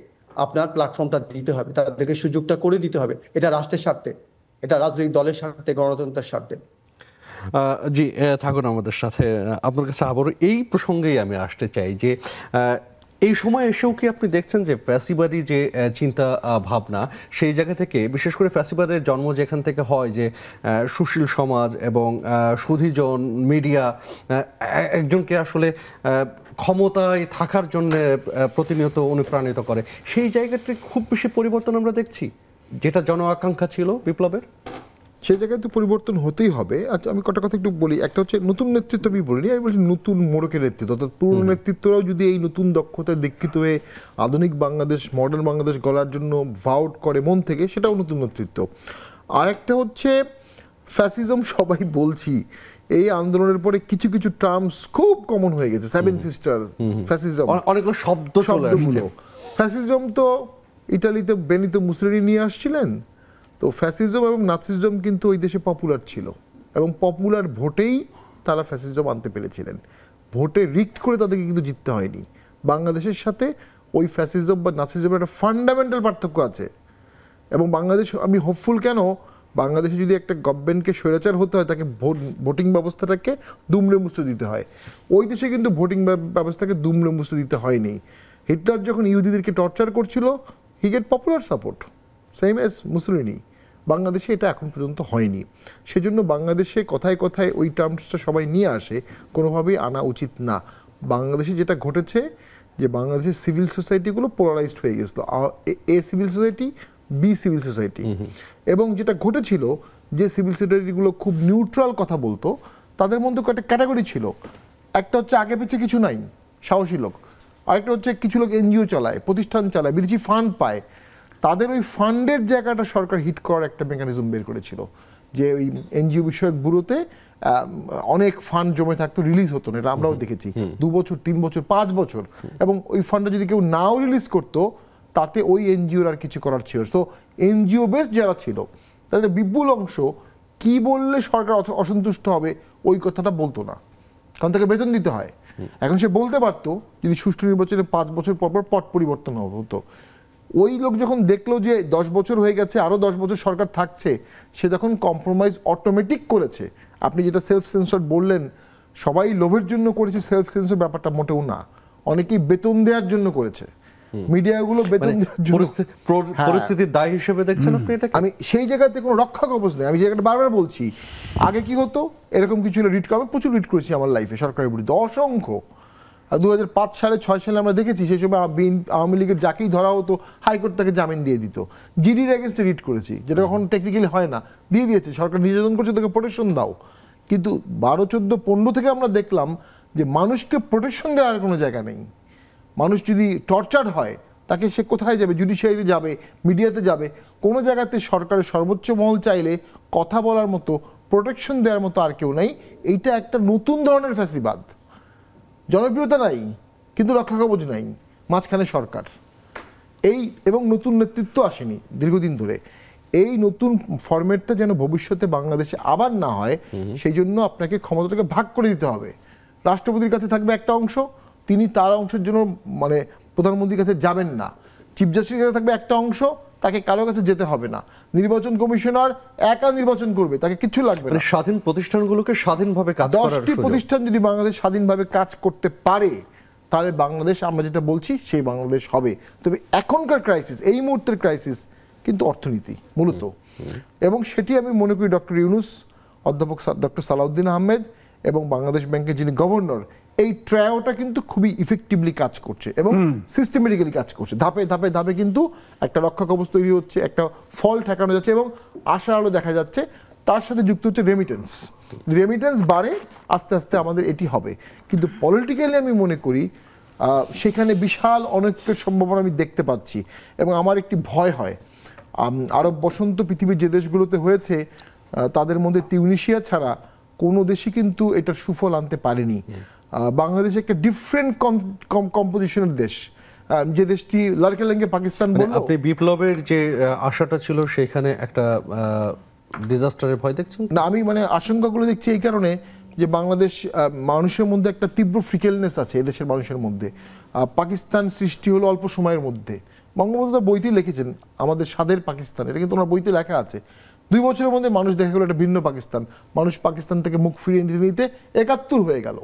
আপনার প্ল্যাটফর্মটা দিতে হবে, তাদেরকে সুযোগটা করে দিতে হবে। এটা রাষ্ট্রের স্বার্থে, এটা রাজনৈতিক দলের স্বার্থে, গণতন্ত্রের স্বার্থে। জি, থাকুন আমাদের সাথে। আপনার কাছে আবারও এই প্রসঙ্গেই আমি আসতে চাই যে এই সময় এসেও কি আপনি দেখছেন যে ফ্যাসিবাদী যে চিন্তা ভাবনা, সেই জায়গা থেকে, বিশেষ করে ফ্যাসিবাদের জন্ম যেখান থেকে হয়, যে সুশীল সমাজ এবং সুধীজন মিডিয়া একজনকে আসলে ক্ষমতায় থাকার জন্য প্রতিনিয়ত অনুপ্রাণিত করে, সেই জায়গাটি খুব বেশি পরিবর্তন আমরা দেখছি, যেটা জন আকাঙ্ক্ষা ছিল বিপ্লবের? সেই জায়গায় তো পরিবর্তন হতেই হবে। আচ্ছা, আমি কটা কথা একটু বলি। একটা হচ্ছে নতুন নেতৃত্ব, আমি বলিনি, আমি বলছি নতুন মোড়কের নেতৃত্ব, অর্থাৎ পুরনো নেতৃত্বরাও যদি এই নতুন দক্ষতায় দীক্ষিত হয়ে আধুনিক বাংলাদেশ, মডার্ন বাংলাদেশ গড়ার জন্য ভাউট করে মন থেকে, সেটাও নতুন নেতৃত্ব। আর একটা হচ্ছে ফ্যাসিজম, সবাই বলছি এই আন্দোলনের পরে কিছু কিছু টার্মস খুব কমন হয়ে গেছে। সেভেন সিস্টার, ফ্যাসিজম, অনেকগুলো শব্দগুলো। ফ্যাসিজম তো ইটালিতে বেনিতো মুসোলিনি নিয়ে আসছিলেন। তো ফ্যাসিজম এবং নাৎসিজম কিন্তু ওই দেশে পপুলার ছিল, এবং পপুলার ভোটেই তারা ফ্যাসিজম আনতে পেরেছিলেন। ভোটে রিক্ট করে তাদেরকে কিন্তু জিততে হয়নি। বাংলাদেশের সাথে ওই ফ্যাসিজম বা নাৎসিজমের একটা ফান্ডামেন্টাল পার্থক্য আছে। এবং বাংলাদেশ, আমি হোপফুল কেন, বাংলাদেশে যদি একটা গভর্নমেন্টকে স্বৈরাচার হতে হয়, তাকে ভোটিং ব্যবস্থাটাকে দুমড়ে মুচড়ে দিতে হয়। ওই দেশে কিন্তু ভোটিং ব্যবস্থাকে দুমড়ে মুচড়ে দিতে হয়নি। হিটলার যখন ইহুদিদেরকে টর্চার করছিল, he get popular support, same as Mussolini. বাংলাদেশে এটা এখন পর্যন্ত হয়নি। সেজন্য বাংলাদেশে কথায় কথায় ওই টার্মসটা সবাই নিয়ে আসে, কোনোভাবেই আনা উচিত না। বাংলাদেশে যেটা ঘটেছে, যে বাংলাদেশের সিভিল সোসাইটিগুলো পোলারাইজড হয়ে গেছিল, A civil society, B civil society. এবং যেটা ঘটেছিল, যে সিভিল সোসাইটিগুলো খুব নিউট্রাল কথা বলতো, তাদের মধ্যে কয়েকটা ক্যাটাগরি ছিল। একটা হচ্ছে আগে পিছিয়ে কিছু নাই, সাহসী লোক। আরেকটা হচ্ছে কিছু লোক এনজিও চালায়, প্রতিষ্ঠান চালায়, বিদেশি ফান্ড পায়। তাদের ওই ফান্ডের জায়গাটা সরকার হিট করার একটা মেকানিজম বের করেছিল, যে ওই এনজিও বিষয়ক ব্যুরোতে অনেক ফান্ড জমে থাকতো, রিলিজ হতো না। এটা আমরাও দেখেছি 2 বছর, 3 বছর, 5 বছর। এবং ওই ফান্ডটা যদি কেউ নাও রিলিজ করতো, তাতে ওই এনজিওর আর কিছু করার ছিল। তো এনজিও বেস যারা ছিল, তাদের বিপুল অংশ কি বললে সরকার অসন্তুষ্ট হবে ওই কথাটা বলতো না, কারণ তাকে বেতন দিতে হয়। এখন সে বলতে পারতো যদি সুষ্ঠু নির্বাচনে 5 বছর পর পর পট পরিবর্তন হতো। ওই লোক যখন দেখলো যে 10 বছর হয়ে গেছে, আরও 10 বছর সরকার থাকছে, সে তখন কম্প্রোমাইজ অটোমেটিক করেছে। আপনি যেটা সেলফ সেন্সর বললেন, সবাই লোভের জন্য করেছে সেলফ সেন্সর, ব্যাপারটা মোটেও না। অনেকেই বেতন দেওয়ার জন্য করেছে, মিডিয়াগুলো বেতন দেওয়ার জন্য। পরিস্থিতির দায় হিসেবে দেখছেন আপনি এটা? আমি সেই জায়গাতে কোনো রক্ষা কবচ নেই। আমি জায়গাটা বারবার বলছি, আগে কি হতো, এরকম কিছু রিট আমি প্রচুর রিট করেছি আমার লাইফে সরকারের বিরুদ্ধে, অসংখ্য। 2005 সালে 6 সালে আমরা দেখেছি, সেই সময় আওয়ামী লীগের যাকেই ধরা হতো হাইকোর্ট তাকে জামিন দিয়ে দিত। জিডির এগেনস্টে রিট করেছি, যেটা কখন টেকনিক্যালি হয় না, দিয়ে দিয়েছে, সরকার নির্যাতন করছে, তাকে প্রোটেকশন দাও। কিন্তু 12, 14, 15 থেকে আমরা দেখলাম যে মানুষকে প্রোটেকশন দেওয়ার কোনো জায়গা নেই। মানুষ যদি টর্চার হয়, তাকে সে কোথায় যাবে? জুডিশিয়ারিতে যাবে, মিডিয়াতে যাবে, কোনো জায়গাতে সরকারের সর্বোচ্চ মহল চাইলে কথা বলার মতো, প্রোটেকশন দেওয়ার মতো আর কেউ নেই। এইটা একটা নতুন ধরনের ফ্যাসিবাদ। জনপ্রিয়তা নাই, কিন্তু রক্ষা কবচ নাই, মাঝখানে সরকার। এবং নতুন নেতৃত্ব আসেনি দীর্ঘদিন ধরে। এই নতুন ফরম্যাটটা যেন ভবিষ্যতে বাংলাদেশে আবার না হয়, সেই জন্য আপনাকে ক্ষমতাটাকে ভাগ করে দিতে হবে। রাষ্ট্রপতির কাছে থাকবে একটা অংশ, তিনি তার অংশের জন্য মানে প্রধানমন্ত্রীর কাছে যাবেন না। চিফ জাস্টিসের কাছে থাকবে একটা অংশ, তাকে কারো কাছে যেতে হবে না। নির্বাচন কমিশনার একা নির্বাচন করবে, তাকে কিছু লাগবে না। স্বাধীন প্রতিষ্ঠানগুলোকে স্বাধীনভাবে কাজ করার 10টি প্রতিষ্ঠান যদি বাংলাদেশ স্বাধীনভাবে কাজ করতে পারে, তাহলে বাংলাদেশ আমরা যেটা বলছি সেই বাংলাদেশ হবে। তবে এখনকার ক্রাইসিস, এই মুহূর্তের ক্রাইসিস কিন্তু অর্থনীতি মূলত, এবং সেটি আমি মনে করি ডক্টর ইউনূস, অধ্যাপক ডক্টর সালাউদ্দিন আহমেদ এবং বাংলাদেশ ব্যাংকের যিনি গভর্নর, এই ট্রায়োটা কিন্তু খুবই ইফেক্টিভলি কাজ করছে এবং সিস্টেমেটিক্যালি কাজ করছে। ধাপে ধাপে ধাপে কিন্তু একটা রক্ষা কবচ তৈরি হচ্ছে, একটা ফল ঠেকানো যাচ্ছে এবং আশার আলো দেখা যাচ্ছে। তার সাথে যুক্ত হচ্ছে রেমিটেন্স বাড়ে, আস্তে আস্তে আমাদের এটি হবে। কিন্তু পলিটিক্যালি আমি মনে করি সেখানে বিশাল অনৈক্যের সম্ভাবনা আমি দেখতে পাচ্ছি, এবং আমার একটি ভয় হয় আরব বসন্ত পৃথিবীর যে দেশগুলোতে হয়েছে তাদের মধ্যে তিউনিশিয়া ছাড়া কোনো দেশই কিন্তু এটার সুফল আনতে পারেনি। বাংলাদেশ একটা ডিফারেন্ট কম্পোজিশনের দেশ, যে দেশটি লারকেলেঙ্গে পাকিস্তান বলল। আপনি বিপ্লবের যে আশাটা ছিল সেখানে একটা ডিজাস্টারের ভয় দেখছেন না? আমি মানে আশঙ্কাগুলো দেখছি এই কারণে যে বাংলাদেশ মানুষের মধ্যে একটা তীব্র ফ্রিকেলনেস আছে এদেশের মানুষের মধ্যে। পাকিস্তান সৃষ্টি হলো অল্প সময়ের মধ্যে। বঙ্গবন্ধু তার বইতে লিখেছেন আমাদের স্বাদের পাকিস্তান, এটা কিন্তু ওনার বইতে লেখা আছে। 2 বছরের মধ্যে মানুষ দেখা গেল একটা ভিন্ন পাকিস্তান। মানুষ পাকিস্তান থেকে মুখ ফিরিয়ে নিতে নিতে 71 হয়ে গেল।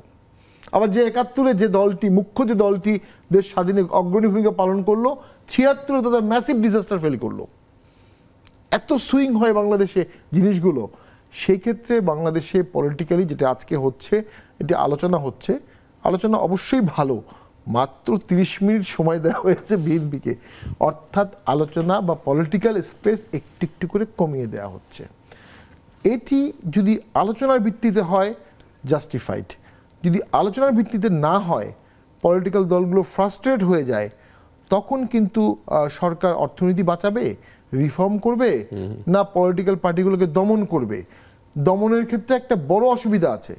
আবার যে 71-এ যে দলটি, মুখ্য যে দলটি দেশ স্বাধীনে অগ্রণী ভূমিকা পালন করলো, 76-এ তাদের ম্যাসিভ ডিজাস্টার ফেল করলো। এত সুইং হয় বাংলাদেশে জিনিসগুলো। সেই ক্ষেত্রে বাংলাদেশে পলিটিক্যালি যেটা আজকে হচ্ছে, এটি আলোচনা হচ্ছে, আলোচনা অবশ্যই ভালো। মাত্র 30 মিনিট সময় দেওয়া হয়েছে বিএনপিকে, অর্থাৎ আলোচনা বা পলিটিক্যাল স্পেস একটু একটু করে কমিয়ে দেওয়া হচ্ছে। এটি যদি আলোচনার ভিত্তিতে হয় জাস্টিফাইড, যদি আলোচনার ভিত্তিতে না হয়, পলিটিক্যাল দলগুলো ফ্রাস্ট্রেট হয়ে যায়, তখন কিন্তু সরকার অর্থনীতি বাঁচাবে, রিফর্ম করবে, না পলিটিক্যাল পার্টিগুলোকে দমন করবে। দমনের ক্ষেত্রে একটা বড় অসুবিধা আছে।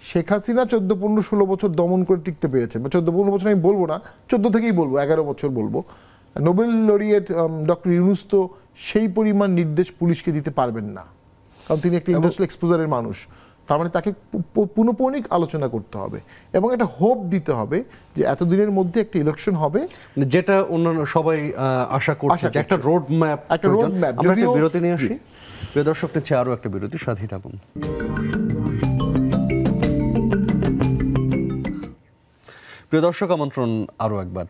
শেখ হাসিনা 14, 15, 16 বছর দমন করে টিকতে পেরেছে, বা 14, 15 বছর আমি বলবো না, 14 থেকেই বলবো, 11 বছর বলবো। নোবেল লরিয়েট ডক্টর ইউনূস তো সেই পরিমাণ নির্দেশ পুলিশকে দিতে পারবেন না, কারণ তিনি একটা ইন্ডাস্ট্রিয়াল এক্সপোজারের মানুষ। তার মানে তাকে পুনঃপৌনিক আলোচনা করতে হবে এবং একটা হোপ দিতে হবে যে এতদিনের মধ্যে একটা ইলেকশন হবে, যেটা অন্যান্য সবাই আশা করছে, একটা রোড ম্যাপ। আমরা একটা বিরতি নিয়ে আসি। প্রিয় দর্শক, নিচ্ছে আরও একটা বিরতি, সাথেই থাকুন। প্রিয় দর্শক, আমন্ত্রণ আরও একবার।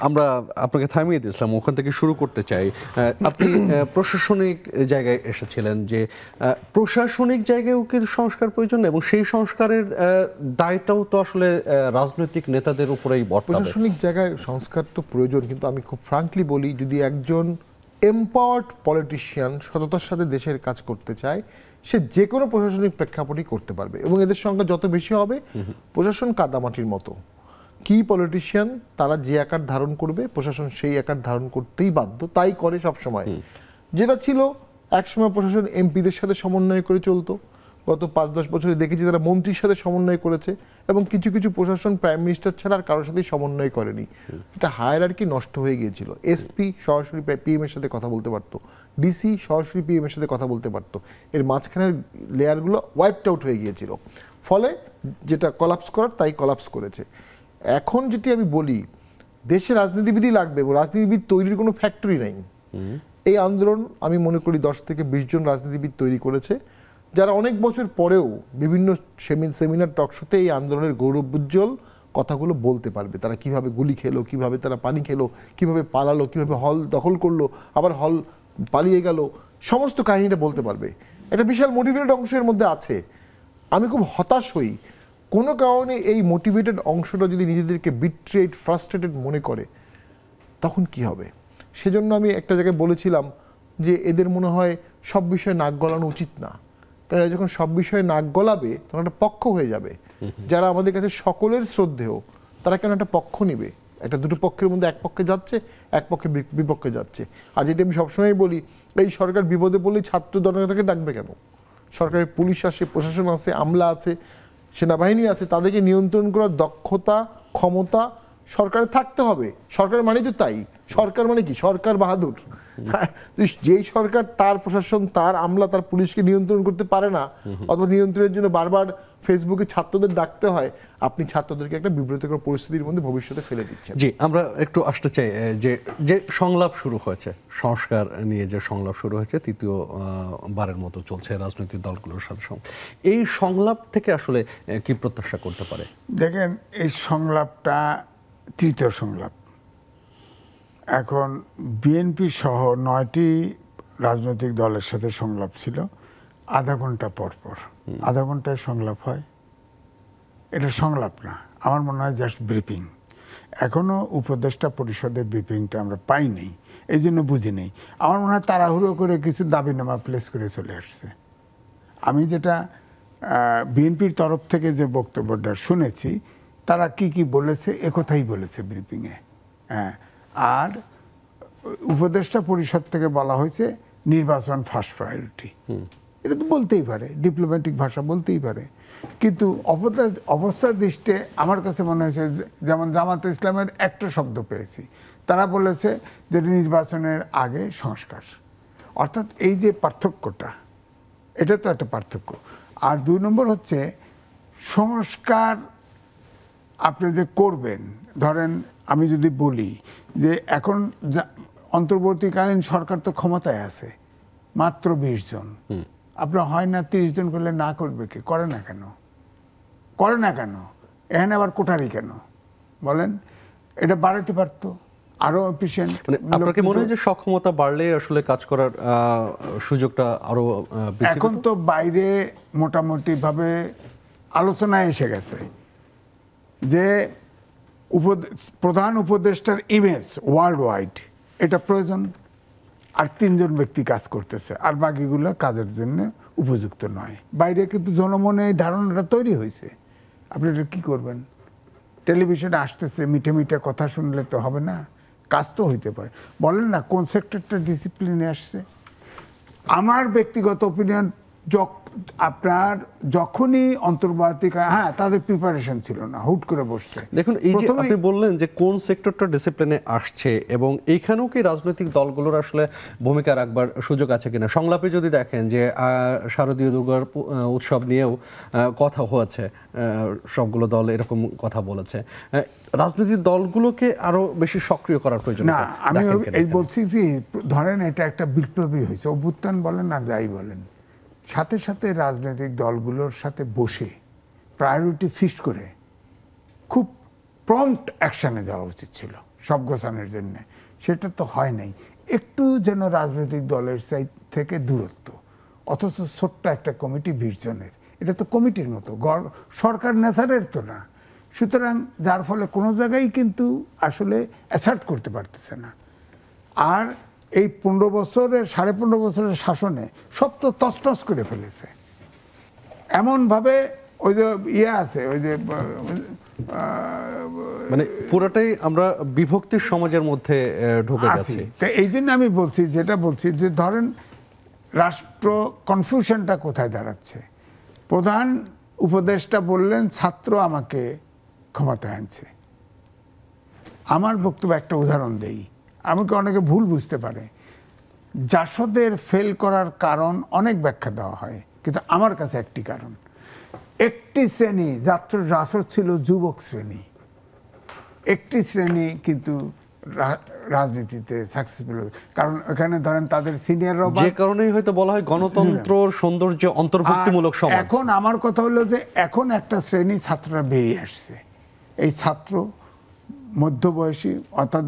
আমরা আপনাকে থামিয়ে দিয়েছিলাম, ওখান থেকে শুরু করতে চাই। আপনি প্রশাসনিক জায়গায় এসেছিলেন, যে প্রশাসনিক জায়গায়ও কিন্তু সংস্কার প্রয়োজন, এবং সেই সংস্কারের দায়টাও তো আসলে রাজনৈতিক নেতাদের উপরেই বর্তাবে। প্রশাসনিক জায়গায় সংস্কার তো প্রয়োজন, কিন্তু আমি খুব ফ্রাঙ্কলি বলি, যদি একজন এম্পাওয়ার্ড পলিটিশিয়ান সততার সাথে দেশের কাজ করতে চায়, সে যে কোনো প্রশাসনিক প্রেক্ষাপটই করতে পারবে, এবং এদের সংখ্যা যত বেশি হবে, প্রশাসন কাদামাটির মতো। কি পলিটিশিয়ান তারা যে আকার ধারণ করবে, প্রশাসন সেই আকার ধারণ করতেই বাধ্য, তাই করে সব সময়। যেটা ছিল একসময় প্রশাসন এমপিদের সাথে সমন্বয় করে চলতো, গত 5-10 বছরে দেখেছি তারা মন্ত্রীর সাথে সমন্বয় করেছে, এবং কিছু কিছু প্রশাসন প্রাইম মিনিস্টার ছাড়া আর কারোর সাথেই সমন্বয় করেনি। এটা হায়ারার্কি নষ্ট হয়ে গিয়েছিল। এসপি সরাসরি পিএম এর সাথে কথা বলতে পারতো, ডিসি সরাসরি পিএম এর সাথে কথা বলতে পারতো, এর মাঝখানের লেয়ারগুলো ওয়াইপড আউট হয়ে গিয়েছিল। ফলে যেটা কলাপস করার তাই কলাপস করেছে। এখন যেটি আমি বলি দেশে রাজনীতিবিদই লাগবে, রাজনীতিবিদ তৈরির কোনো ফ্যাক্টরি নাই। এই আন্দোলন আমি মনে করি 10 থেকে 20 জন রাজনীতিবিদ তৈরি করেছে, যারা অনেক বছর পরেও বিভিন্ন সেমিনার টকশোতে এই আন্দোলনের গৌরবোজ্জ্বল কথাগুলো বলতে পারবে। তারা কিভাবে গুলি খেলো, কিভাবে তারা পানি খেলো, কিভাবে পালালো, কিভাবে হল দখল করলো, আবার হল পালিয়ে গেল, সমস্ত কাহিনীটা বলতে পারবে। একটা বিশাল মোটিভেটেড অংশের মধ্যে আছে। আমি খুব হতাশ হই কোনো কারণে এই মোটিভেটেড অংশটা যদি নিজেদেরকে বিট্রেড, ফ্রাস্ট্রেটেড মনে করে, তখন কি হবে? সেজন্য আমি একটা জায়গায় বলেছিলাম যে এদের মনে হয় সব বিষয়ে নাক গলানো উচিত না, কারণ এরা যখন সব বিষয়ে নাক গলাবে তখন একটা পক্ষ হয়ে যাবে। যারা আমাদের কাছে সকলের শ্রদ্ধেয়, তারা কেন একটা পক্ষ নিবে? একটা দুটো পক্ষের মধ্যে এক পক্ষে যাচ্ছে, এক পক্ষে বিপক্ষে যাচ্ছে। আর যেটা আমি সবসময় বলি, এই সরকার বিপদে পড়লেই ছাত্র জনতাকে ডাকবে কেন? সরকারের পুলিশ আছে, প্রশাসন আছে, আমলা আছে, সেনাবাহিনী আছে, তাদেরকে নিয়ন্ত্রণ করার দক্ষতা, ক্ষমতা সরকারের থাকতে হবে। সরকার মানে তো তাই, সরকার মানে কি? সরকার বাহাদুর। যেই সরকার তার প্রশাসন, তার আমলা, তার পুলিশকে নিয়ন্ত্রণ করতে পারে না, অথবা নিয়ন্ত্রণের জন্য বারবার ফেসবুকে ছাত্রদের ডাকতে হয়, আপনি ছাত্রদেরকে একটা বিব্রতকর পরিস্থিতির মধ্যে ভবিষ্যতে ফেলে দিচ্ছেন। জি, আমরা একটু আসতে চাই যে সংলাপ শুরু হয়েছে, সংস্কার নিয়ে যে সংলাপ শুরু হয়েছে, তৃতীয় বারের মতো চলছে রাজনৈতিক দলগুলোর সাথে। এই সংলাপ থেকে আসলে কি প্রত্যাশা করতে পারে? দেখেন, এই সংলাপটা তৃতীয় সংলাপ। এখন বিএনপি সহ 9টি রাজনৈতিক দলের সাথে সংলাপ ছিল আধা ঘন্টা পর পর। আধা ঘন্টায় সংলাপ হয়? এটা সংলাপ না, আমার মনে হয় জাস্ট ব্রিফিং। এখনও উপদেষ্টা পরিষদের ব্রিফিংটা আমরা পাইনি, এই জন্য বুঝি নেই। আমার মনে হয় তাড়াহুড়ো করে কিছু দাবিনামা প্লেস করে চলে আসছে। আমি যেটা বিএনপির তরফ থেকে যে বক্তব্যটা শুনেছি, তারা কি কি বলেছে একথাই বলেছে ব্রিফিংয়ে। হ্যাঁ, আর উপদেষ্টা পরিষদ থেকে বলা হয়েছে নির্বাচন ফার্স্ট প্রায়োরিটি। এটা তো বলতেই পারে, ডিপ্লোম্যাটিক ভাষা বলতেই পারে, কিন্তু অবস্থার দৃষ্টিতে আমার কাছে মনে হয়েছে, যেমন জামাতে ইসলামের একটা শব্দ পেয়েছি, তারা বলেছে যে নির্বাচনের আগে সংস্কার। অর্থাৎ এই যে পার্থক্যটা, এটা তো একটা পার্থক্য। আর 2 নম্বর হচ্ছে সংস্কার আপনি যে করবেন, ধরেন আমি যদি বলি যে এখন অন্তর্বর্তীকালীন সরকার তো ক্ষমতায় আছে মাত্র 20 জন, আপনার হয় না 30 জন করলে না করবে কি? করে না কেন? করে না কেন? এখানে আবার কোঠারি কেন বলেন? এটা বাড়াতে পারতো আরো এফিশিয়েন্ট। আপনার কি মনে হয় যে সক্ষমতা বাড়লে আসলে কাজ করার সুযোগটা আরো? এখন তো বাইরে মোটামুটি ভাবে আলোচনায় এসে গেছে যে প্রধান উপদেষ্টার ইমেজ ওয়ার্ল্ড ওয়াইড, এটা প্রয়োজন। আর 3 জন ব্যক্তি কাজ করতেছে, আর বাকিগুলো কাজের জন্য উপযুক্ত নয়। বাইরে কিন্তু জনমনে এই ধারণাটা তৈরি হয়েছে। আপনি এটা কী করবেন? টেলিভিশনে আসতেছে, মিঠে মিঠে কথা শুনলে তো হবে না, কাজ তো হইতে পারে। বলেন না কোন সেক্টরটা ডিসিপ্লিনে আসছে? আমার ব্যক্তিগত অপিনিয়ন, আপনার যখনই অন্তর্বর্তীকালীন, হ্যাঁ, তাদের প্রিপারেশন ছিল না, হুট করে বসছে। দেখুন, এই যে আপনি বললেন যে কোন সেক্টরটা ডিসিপ্লিনে আসছে, এবং এইখানেও কি রাজনৈতিক দলগুলোর আসলে ভূমিকা রাখবার সুযোগ আছে কিনা? সংলাপে যদি দেখেন যে শারদীয় দুর্গার উৎসব নিয়েও কথা হয়েছে, সবগুলো দল এরকম কথা বলেছে। রাজনৈতিক দলগুলোকে আরো বেশি সক্রিয় করার প্রয়োজন না। আমি এই বলছি যে ধরেন এটা একটা বিপ্লবী হয়েছে, অভ্যুত্থান বলেন আর যাই বলেন, সাথে সাথে রাজনৈতিক দলগুলোর সাথে বসে প্রায়োরিটি ফিক্সড করে খুব প্রম্পট অ্যাকশানে যাওয়া উচিত ছিল সব গোছানোর জন্যে। সেটা তো হয় নাই। একটু যেন রাজনৈতিক দলের সাইড থেকে দূরত্ব, অথচ ছোট্ট একটা কমিটি 20 জনের, এটা তো কমিটির মতো, সরকার নেচারের তো না। সুতরাং যার ফলে কোনো জায়গায় কিন্তু আসলে অ্যাসার্ট করতে পারতেছে না। আর এই 15 বছরের 15.5 বছরের শাসনে সব তো তছনছ করে ফেলেছে এমনভাবে। ওই যে ইয়ে আছে, ওই যে মানে পুরোটাই আমরা বিভক্তির সমাজের মধ্যে ঢুকে যাচ্ছি। তো এই জন্য আমি বলছি, যেটা বলছি যে ধরেন রাষ্ট্র কনফিউশনটা কোথায় দাঁড়াচ্ছে। প্রধান উপদেষ্টা বললেন ছাত্র আমাকে ক্ষমতায় আনছে। আমার বক্তব্য একটা উদাহরণ দেই, আমাকে অনেকে ভুল বুঝতে পারে। জাসদের ফেল করার কারণ অনেক ব্যাখ্যা দেওয়া হয়, কিন্তু আমার কাছে একটি কারণ, একটি শ্রেণী জাসদ ছিল যুবক শ্রেণী, একটি শ্রেণী কিন্তু রাজনীতিতে সাকসেসফুল, কারণ এখানে ধরেন তাদের সিনিয়ররা, যে কারণেই হয়তো বলা হয় গণতন্ত্র সৌন্দর্য অন্তর্ভুক্তিমূলক সমাজ। এখন আমার কথা হলো যে এখন একটা শ্রেণী ছাত্ররা বেরিয়ে আসছে, এই ছাত্র মধ্যবয়সী অর্থাৎ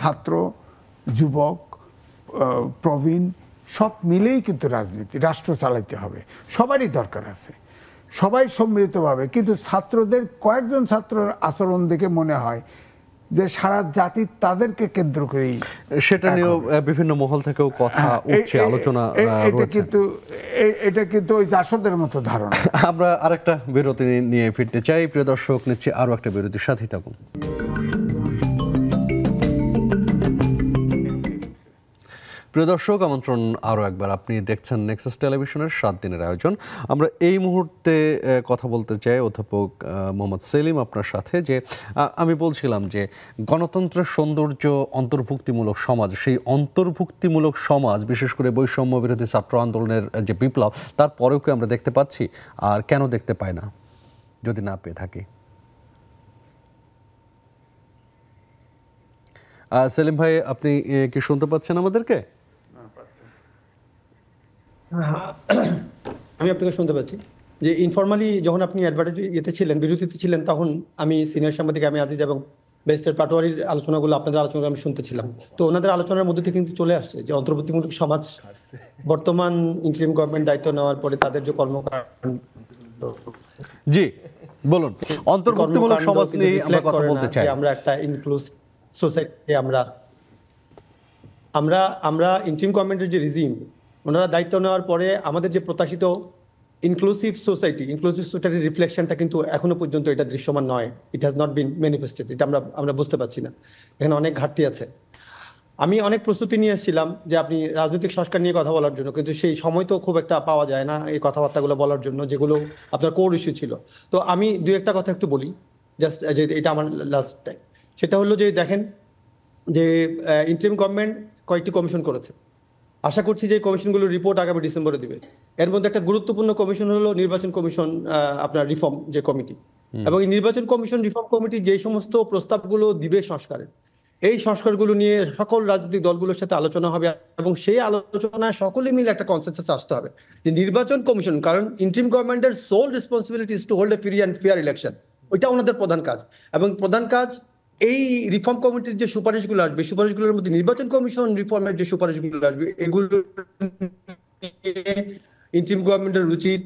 ছাত্র, যুবক, প্রবীণ সব মিলেই কিন্তু রাজনীতি, রাষ্ট্র চালাইতে হবে, সবারই দরকার আছে, সবাই সম্মিলিতভাবে। কিন্তু ছাত্রদের কয়েকজন ছাত্রের আচরণ দেখে মনে হয় যে সারা জাতি তাদেরকে কেন্দ্র করেই, সেটা নিয়েও বিভিন্ন মহল থেকেও কথা উঠছে, আলোচনা রয়েছে। এটা কিন্তু ওই জাসদের মতো ধারণা। আমরা আরেকটা বিরতি নিয়ে ফিরতে চাই। প্রিয় দর্শক, নিচ্ছি আরো একটা বিরতির সাথেই থাকুন। প্রিয় দর্শক, আমন্ত্রণ আরও একবার, আপনি দেখছেন নেক্সাস টেলিভিশনের 7 দিনের আয়োজন। আমরা এই মুহূর্তে কথা বলতে চাই অধ্যাপক মোহাম্মদ সেলিম আপনার সাথে, যে আমি বলছিলাম যে গণতন্ত্রের সৌন্দর্য অন্তর্ভুক্তিমূলক সমাজ, সেই অন্তর্ভুক্তিমূলক সমাজ বিশেষ করে বৈষম্য বিরোধী ছাত্র আন্দোলনের যে বিপ্লব, তারপরেও কি আমরা দেখতে পাচ্ছি? আর কেন দেখতে পাই না, যদি না পেয়ে থাকি? সেলিম ভাই, আপনি কি শুনতে পাচ্ছেন আমাদেরকে? আমি আপনাকে শুনতে পাচ্ছি। যে ইনফরমালি যখন আপনি অ্যাডভার্টাইজ ইয়েতে ছিলেন, বিরতিতে ছিলেন, তখন আমি সিনিয়র সাংবাদিক আমি আজিজ এবং ব্যারিস্টার পাটোয়ারির আলোচনাগুলো, আপনাদের আলোচনাগুলো আমি শুনতেছিলাম। তো ওনাদের আলোচনার মধ্যে থেকে কিন্তু চলে আসছে যে অন্তর্বর্তীমূলক সমাজ বর্তমান ইন্টারিম গভর্নমেন্ট দায়িত্ব নেওয়ার পরে তাদের যে কর্মকাণ্ড, জি বলুন, অন্তর্ভুক্তিমূলক সমাজ নিয়ে আমরা কথা বলতে চাই। আমরা একটা ইনক্লুসিভ সোসাইটি, আমরা ইন্টারিম গভর্নমেন্টের যে রিজিম, ওনারা দায়িত্ব নেওয়ার পরে আমাদের যে প্রত্যাশিত ইনক্লুসিভ সোসাইটির রিফ্লেকশনটা কিন্তু এখনো পর্যন্ত এটা দৃশ্যমান নয়। It has not been manifested. এটা আমরা বুঝতে পারছি না, এখানে অনেক ঘাটতি আছে। আমি অনেক প্রস্তুতি নিয়ে এসেছিলাম যে আপনি রাজনৈতিক সংস্কার নিয়ে কথা বলার জন্য, কিন্তু সেই সময় তো খুব একটা পাওয়া যায় না এই কথাবার্তাগুলো বলার জন্য, যেগুলো আপনার কোর ইস্যু ছিল। তো আমি দুই একটা কথা একটু বলি, জাস্ট যে এটা আমার লাস্ট টাইম। সেটা হলো যে দেখেন যে ইন্টারিম গভর্নমেন্ট কয়েকটি কমিশন করেছে। আশা করছি যে কমিশনগুলোর রিপোর্ট আগামী ডিসেম্বরে দিবে। এর মধ্যে একটা গুরুত্বপূর্ণ কমিশন হলো নির্বাচন কমিশন, আপনার রিফর্ম যে কমিটি, এবং এই নির্বাচন কমিশন রিফর্ম কমিটি যে সমস্ত প্রস্তাবগুলো দিবে সংস্কারের, এই সংস্কারগুলো নিয়ে সকল রাজনৈতিক দলগুলোর সাথে আলোচনা হবে, এবং সেই আলোচনায় সকলে মিলে একটা কনসেনসাসে আসতে হবে যে নির্বাচন কমিশন, কারণ ইন্টারিম গভর্নমেন্টের sole responsibility is to hold a free and fair election, ওইটা ওনাদের প্রধান কাজ। এবং প্রধান কাজ এই রিফর্ম কমিটির যে সুপারিশগুলো আসবে, সুপারিশগুলোর মধ্যে নির্বাচন কমিশন রিফর্মের যে সুপারিশগুলো আসবে, এগুলো ইন্টারিম গভর্নমেন্টের উচিত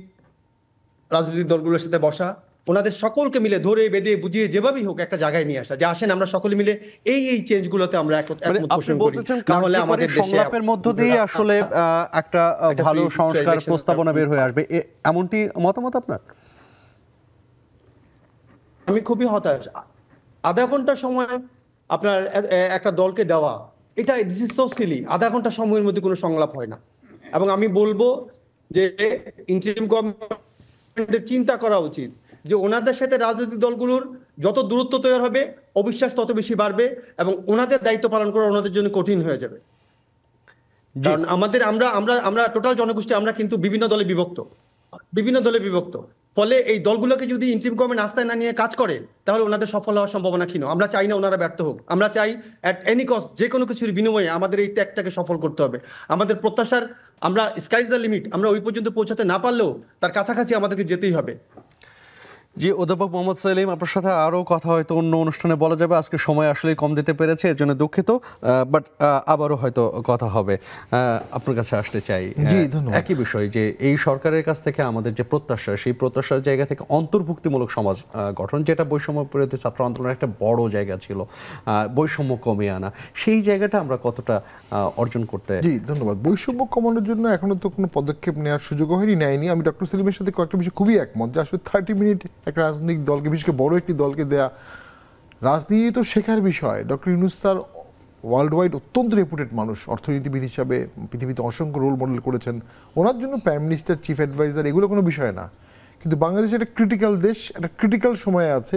রাজনৈতিক দলগুলোর সাথে বসা, ওনাদের সকলকে মিলে ধরে বেঁধে বুঝিয়ে যেভাবেই হোক একটা জায়গায় নিয়ে আসা, যে আসেন আমরা সকলে মিলে এই চেঞ্জগুলোতে আমরা একমত পোষণ করি। তাহলে আমাদের সংলাপের মধ্য দিয়ে আসলে একটা ভালো সংস্কার প্রস্তাবনা বের হয়ে আসবে, এমনটি মতামত আপনার? আমি খুবই হতাশ। আধা ঘন্টা সময় আপনার একটা দলকে দেওয়া, এটা দিস ইজ সো সিলি। আধা ঘন্টা সময়ের মধ্যে কোনো সংলাপ হয় না। এবং আমি বলবো যে ইন্টারিম গভর্নমেন্টের চিন্তা করা উচিত যে ওনাদের সাথে রাজনৈতিক দলগুলোর যত দূরত্ব তৈরি হবে, অবিশ্বাস তত বেশি বাড়বে, এবং ওনাদের দায়িত্ব পালন করা ওনাদের জন্য কঠিন হয়ে যাবে। কারণ আমরা টোটাল জনগোষ্ঠী আমরা কিন্তু বিভিন্ন দলে বিভক্ত। ফলে এই দলগুলোকে যদি ইন্টারিম গভর্নমেন্ট আস্থায় না নিয়ে কাজ করে, তাহলে ওনাদের সফল হওয়ার সম্ভাবনা ক্ষীণ। আমরা চাই না ওনারা ব্যর্থ হোক, আমরা চাই অ্যাট এনি কস্ট যে কোনো কিছুর বিনিময়ে আমাদের এই ত্যাগটাকে সফল করতে হবে। আমাদের প্রত্যাশার, আমরা স্কাই ইজ দ্য লিমিট, আমরা ওই পর্যন্ত পৌঁছাতে না পারলেও তার কাছাকাছি আমাদেরকে যেতেই হবে। জি, অধ্যাপক মোহাম্মদ সেলিম, আপনার সাথে আরও কথা হয়তো অন্য অনুষ্ঠানে বলা যাবে, আজকে সময় আসলেই কম দিতে পেরেছে, এর জন্য দুঃখিত, বাট আবারও হয়তো কথা হবে। আপনার কাছে আসতে চাই একই বিষয়, যে এই সরকারের কাছ থেকে আমাদের যে প্রত্যাশা, সেই প্রত্যাশার জায়গা থেকে অন্তর্ভুক্তিমূলক সমাজ গঠন, যেটা বৈষম্য বিরোধী ছাত্র আন্দোলনের একটা বড় জায়গা ছিল, বৈষম্য কমিয়ে আনা, সেই জায়গাটা আমরা কতটা অর্জন করতে? জি ধন্যবাদ। বৈষম্য কমানোর জন্য এখনো তো কোনো পদক্ষেপ নেওয়ার সুযোগ নেয়নি। আমি ডক্টর সেলিমের সাথে কয়েকটা বিষয় খুবই একমত, যে আসলে 30 মিনিট একটা রাজনৈতিক দলকে, বিশেষ করে বড় একটি দলকে দেয়া, রাজনীতি তো শেখার বিষয়। Doctor Yunus sir world wide অত্যন্ত রেপুটেড মানুষ, অর্থনীতিবিদ হিসাবে পৃথিবীতে অসংখ্য রোল মডেল করেছেন। ওনার জন্য প্রাইম মিনিস্টার, চিফ অ্যাডভাইজার এগুলো কোনো বিষয় না। কিন্তু বাংলাদেশ একটা ক্রিটিক্যাল দেশ, একটা ক্রিটিক্যাল সময়ে আছে।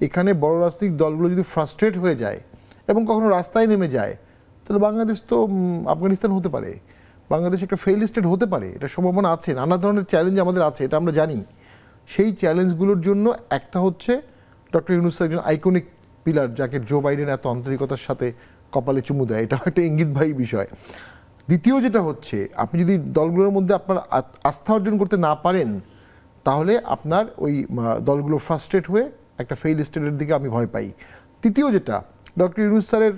এখানে বড় রাজনৈতিক দলগুলো যদি ফ্রাস্ট্রেট হয়ে যায় এবং কখনো রাস্তায় নেমে যায়, তাহলে বাংলাদেশ তো আফগানিস্তান হতে পারে, বাংলাদেশ একটা ফেইল স্টেট হতে পারে, এটা সম্ভাবনা আছে। নানা ধরনের চ্যালেঞ্জ আমাদের আছে, এটা আমরা জানি। সেই চ্যালেঞ্জগুলোর জন্য একটা হচ্ছে ডক্টর ইউনূস একজন আইকনিক পিলার, যাকে জো বাইডেন এত আন্তরিকতার সাথে কপালে চুমু দেয়, এটা একটা ইঙ্গিতবাহী বিষয়। দ্বিতীয় যেটা হচ্ছে, আপনি যদি দলগুলোর মধ্যে আপনার আস্থা অর্জন করতে না পারেন, তাহলে আপনার ওই দলগুলো ফ্রাস্ট্রেট হয়ে একটা ফেইল স্টেটের দিকে আমি ভয় পাই। তৃতীয় যেটা, ডক্টর ইউনূস স্যারের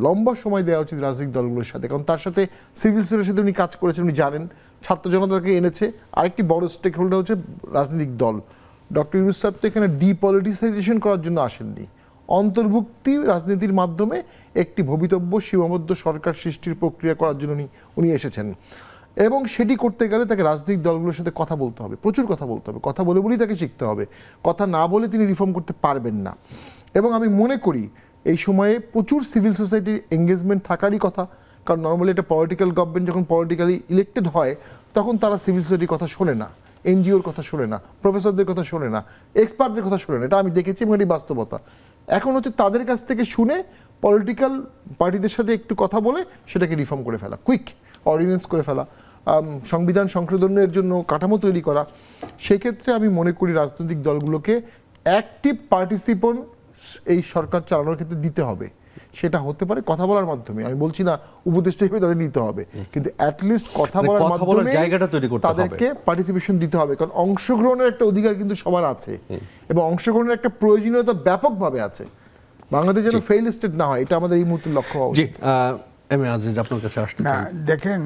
লম্বা সময় দেওয়া উচিত রাজনৈতিক দলগুলোর সাথে, কারণ তার সাথে সিভিল সোসাইটির সাথে উনি কাজ করেছেন, উনি জানেন, ছাত্র জনতাকে এনেছে। আরেকটি বড় স্টেক হোল্ডার হচ্ছে রাজনৈতিক দল। ডক্টর ইউনূস স্যার তো এখানে ডিপলিটিসাইজেশন করার জন্য আসেননি, অন্তর্ভুক্তি রাজনীতির মাধ্যমে একটি ভবিতব্য সীমাবদ্ধ সরকার সৃষ্টির প্রক্রিয়া করার জন্য উনি এসেছেন। এবং সেটি করতে গেলে তাকে রাজনৈতিক দলগুলোর সাথে কথা বলতে হবে, প্রচুর কথা বলতে হবে, কথা বলে বলেই তাকে শিখতে হবে, কথা না বলে তিনি রিফর্ম করতে পারবেন না। এবং আমি মনে করি এই সময়ে প্রচুর সিভিল সোসাইটির এঙ্গেজমেন্ট থাকারই কথা, কারণ নর্মালি একটা পলিটিক্যাল গভর্নমেন্ট যখন পলিটিক্যালি ইলেক্টেড হয় তখন তারা সিভিল সোসাইটির কথা শোনে না, এনজিওর কথা শোনে না, প্রফেসরদের কথা শোনে না, এক্সপার্টদের কথা শোনে না। এটা আমি দেখেছি এবং এটি বাস্তবতা। এখন হচ্ছে তাদের কাছ থেকে শুনে পলিটিক্যাল পার্টিদের সাথে একটু কথা বলে সেটাকে রিফর্ম করে ফেলা, কুইক অর্ডিন্যান্স করে ফেলা, সংবিধান সংশোধনের জন্য কাঠামো তৈরি করা। সেক্ষেত্রে আমি মনে করি রাজনৈতিক দলগুলোকে অ্যাক্টিভ পার্টিসিপেন্ট এই সরকার চালানোর ক্ষেত্রে দিতে হবে। সেটা হতে পারে কথা বলার মাধ্যমে, আমি বলছি না উপদেষ্টা হিসেবে তাদের নিতে হবে, কিন্তু অ্যাটলিস্ট কথা বলার মাধ্যমে জায়গাটা তৈরি করতে হবে, তাদেরকে পার্টিসিপেশন দিতে হবে। কারণ অংশগ্রহণের একটা অধিকার কিন্তু সবার আছে এবং অংশগ্রহণের একটা প্রয়োজনীয়তা ব্যাপকভাবে আছে। বাংলাদেশ যেন ফেইল স্টেট না হয়, এটা আমাদের এই মুহূর্তে লক্ষ্য হওয়া উচিত। এম এ আজিজ, আপনার কাছে আসতে না, দেখেন,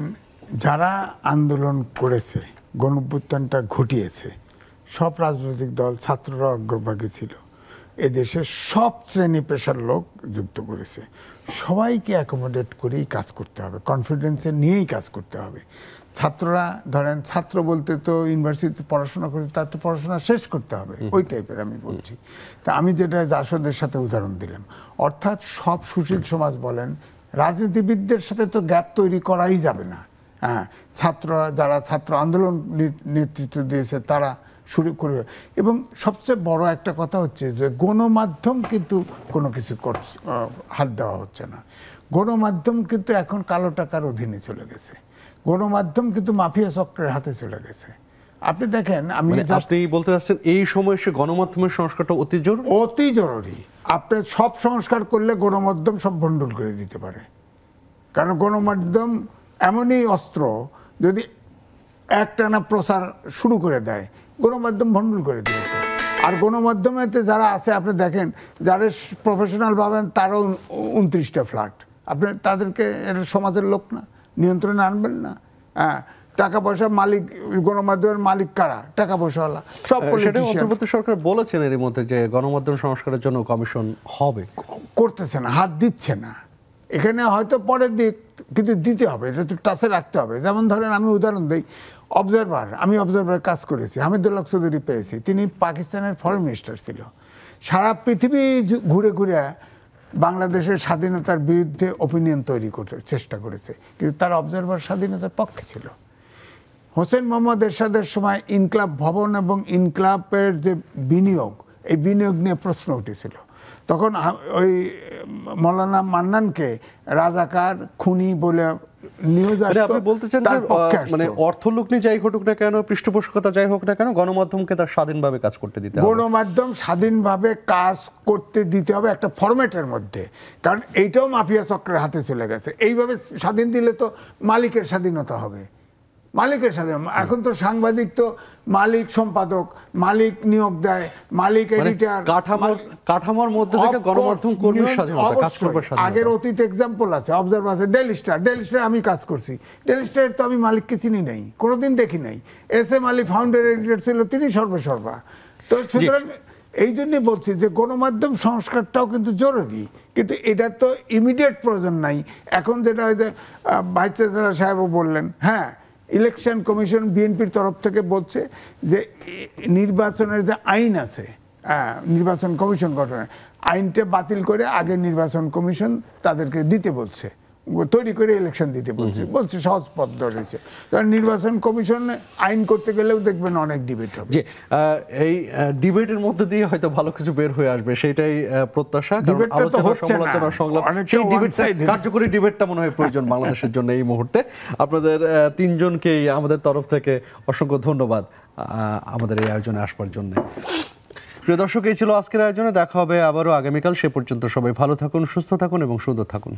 যারা আন্দোলন করেছে, গণঅভ্যুত্থানটা ঘটিয়েছে, সব রাজনৈতিক দল, ছাত্ররা অগ্রভাগে ছিল, এদেশের সব শ্রেণী পেশার লোক যুক্ত করেছে। সবাইকে অ্যাকোমোডেট করেই কাজ করতে হবে, কনফিডেন্সে নিয়েই কাজ করতে হবে। ছাত্ররা ধরেন, ছাত্র বলতে তো ইউনিভার্সিটিতে পড়াশোনা করে, তার তো পড়াশোনা শেষ করতে হবে, ওই টাইপের আমি বলছি। তা আমি যেটা জাসদের সাথে উদাহরণ দিলাম, অর্থাৎ সব সুশীল সমাজ বলেন, রাজনীতিবিদদের সাথে তো গ্যাপ তৈরি করাই যাবে না। হ্যাঁ, ছাত্ররা, যারা ছাত্র আন্দোলন নেতৃত্ব দিয়েছে তারা শুরু করে। এবং সবচেয়ে বড় একটা কথা হচ্ছে যে গণমাধ্যম কিন্তু কোনো কিছু হাত দেওয়া হচ্ছে না। গণমাধ্যম কিন্তু এখন কালো টাকার অধীনে চলে গেছে, গণমাধ্যম কিন্তু মাফিয়া চক্রের হাতে চলে গেছে। আপনি দেখেন, আপনি বলতে চাচ্ছেন এই সময় এসে গণমাধ্যমের সংস্কারটা অতি জরুরি, অতি জরুরি। আপনি সব সংস্কার করলে গণমাধ্যম সব ভণ্ডুল করে দিতে পারে, কারণ গণমাধ্যম এমনই অস্ত্র, যদি একটানা প্রচার শুরু করে দেয় গণমাধ্যম ভণ্ডুল করে দিতে। আর গণমাধ্যমেতে যারা আছে আপনি দেখেন, যারা প্রফেশনাল ভাবেন তারও 29টা ফ্ল্যাট, আপনি তাদেরকে সমাজের লোক না, নিয়ন্ত্রণে আনবেন না। হ্যাঁ, টাকা পয়সা মালিক, গণমাধ্যমের মালিক কারা? টাকা পয়সাওয়ালা সব। সেটা অন্তর্বর্তী সরকার বলেছেন এর মধ্যে যে গণমাধ্যম সংস্কারের জন্য কমিশন হবে, করতেছে না, হাত দিচ্ছে না। এখানে হয়তো পরের দিক, কিন্তু দিতে হবে, এটা তো টাচে রাখতে হবে। যেমন ধরেন, আমি উদাহরণ দিই, অবজারভার, আমি অবজারভার কাজ করেছি, হামিদুল্লাহ চৌধুরী পেয়েছি, তিনি পাকিস্তানের ফরেন মিনিস্টার ছিল। সারা পৃথিবী ঘুরে ঘুরে বাংলাদেশের স্বাধীনতার বিরুদ্ধে ওপিনিয়ন তৈরি করতে চেষ্টা করেছে, কিন্তু তার অবজারভার স্বাধীনতার পক্ষে ছিল। হোসেন মোহাম্মদ এরশাদের সময় ইনকলাব ভবন এবং ইনকলাবের যে বিনিয়োগ, এই বিনিয়োগ নিয়ে প্রশ্ন উঠেছিল। তখন ওই মৌলানা মান্নানকে রাজাকার, খুনি বলে নিউজ আসতো। আপনি বলতেছেন যে মানে অর্থলগ্নি যাই ঘটুক না কেন, পৃষ্ঠপোষকতা যাই হোক না কেন, গণমাধ্যমকে তার স্বাধীনভাবে কাজ করতে দিতে হবে। গণমাধ্যম স্বাধীনভাবে কাজ করতে দিতে হবে একটা ফরম্যাটের মধ্যে, কারণ এইটাও মাফিয়া চক্রের হাতে চলে গেছে। এইভাবে স্বাধীন দিলে তো মালিকের স্বাধীনতা হবে, মালিকের স্বাধীন। এখন তো সাংবাদিক তো মালিক সম্পাদক, মালিক নিয়োগ দেয়, মালিক এডিটর, কাঠামোর মধ্যে থেকে গণমাধ্যম কর্মীর স্বাধীনতা, কাজ করবার স্বাধীনতা। আগের অতীত এক্সাম্পল আছে, অবজারভার আছে, ডেইলি স্টার আমি কাজ করছি। ডেইলি স্টারের তো আমি মালিককে চিনি নাই, কোনোদিন দেখি নাই। SM আলী ফাউন্ডার এডিটর ছিল, তিনি সর্বসর্বা। তো সুতরাং এই জন্যই বলছি যে গণমাধ্যম সংস্কারটাও কিন্তু জরুরি, কিন্তু এটা তো ইমিডিয়েট প্রয়োজন নাই। এখন যেটা হয়তো ভাইস চ্যান্সেলর সাহেবও বললেন, হ্যাঁ, ইলেকশন কমিশন বিএনপির তরফ থেকে বলছে যে নির্বাচনের যে আইন আছে, নির্বাচন কমিশন গঠনের আইনটা বাতিল করে আগে নির্বাচন কমিশন তাদেরকে দিতে বলছে, তৈরি করে ইলেকশন দিতে বলছে সহজ পথ ধরেছে। কারণ নির্বাচন কমিশন আইন করতে গেলেও দেখবেন অনেক ডিবেট হবে। এই ডিবেটের মধ্যে দিয়ে হয়তো ভালো কিছু বের হয়ে আসবে, সেটাই প্রত্যাশা। কার্যকরী ডিবেটটা মনে হয় প্রয়োজন বাংলাদেশের জন্য এই মুহূর্তে। আপনাদের তিনজনকেই আমাদের তরফ থেকে অসংখ্য ধন্যবাদ আমাদের এই আয়োজনে আসবার জন্য। প্রিয় দর্শক, এই ছিল আজকের আয়োজনে। দেখা হবে আবারও আগামীকাল। সে পর্যন্ত সবাই ভালো থাকুন, সুস্থ থাকুন এবং সুন্দর থাকুন।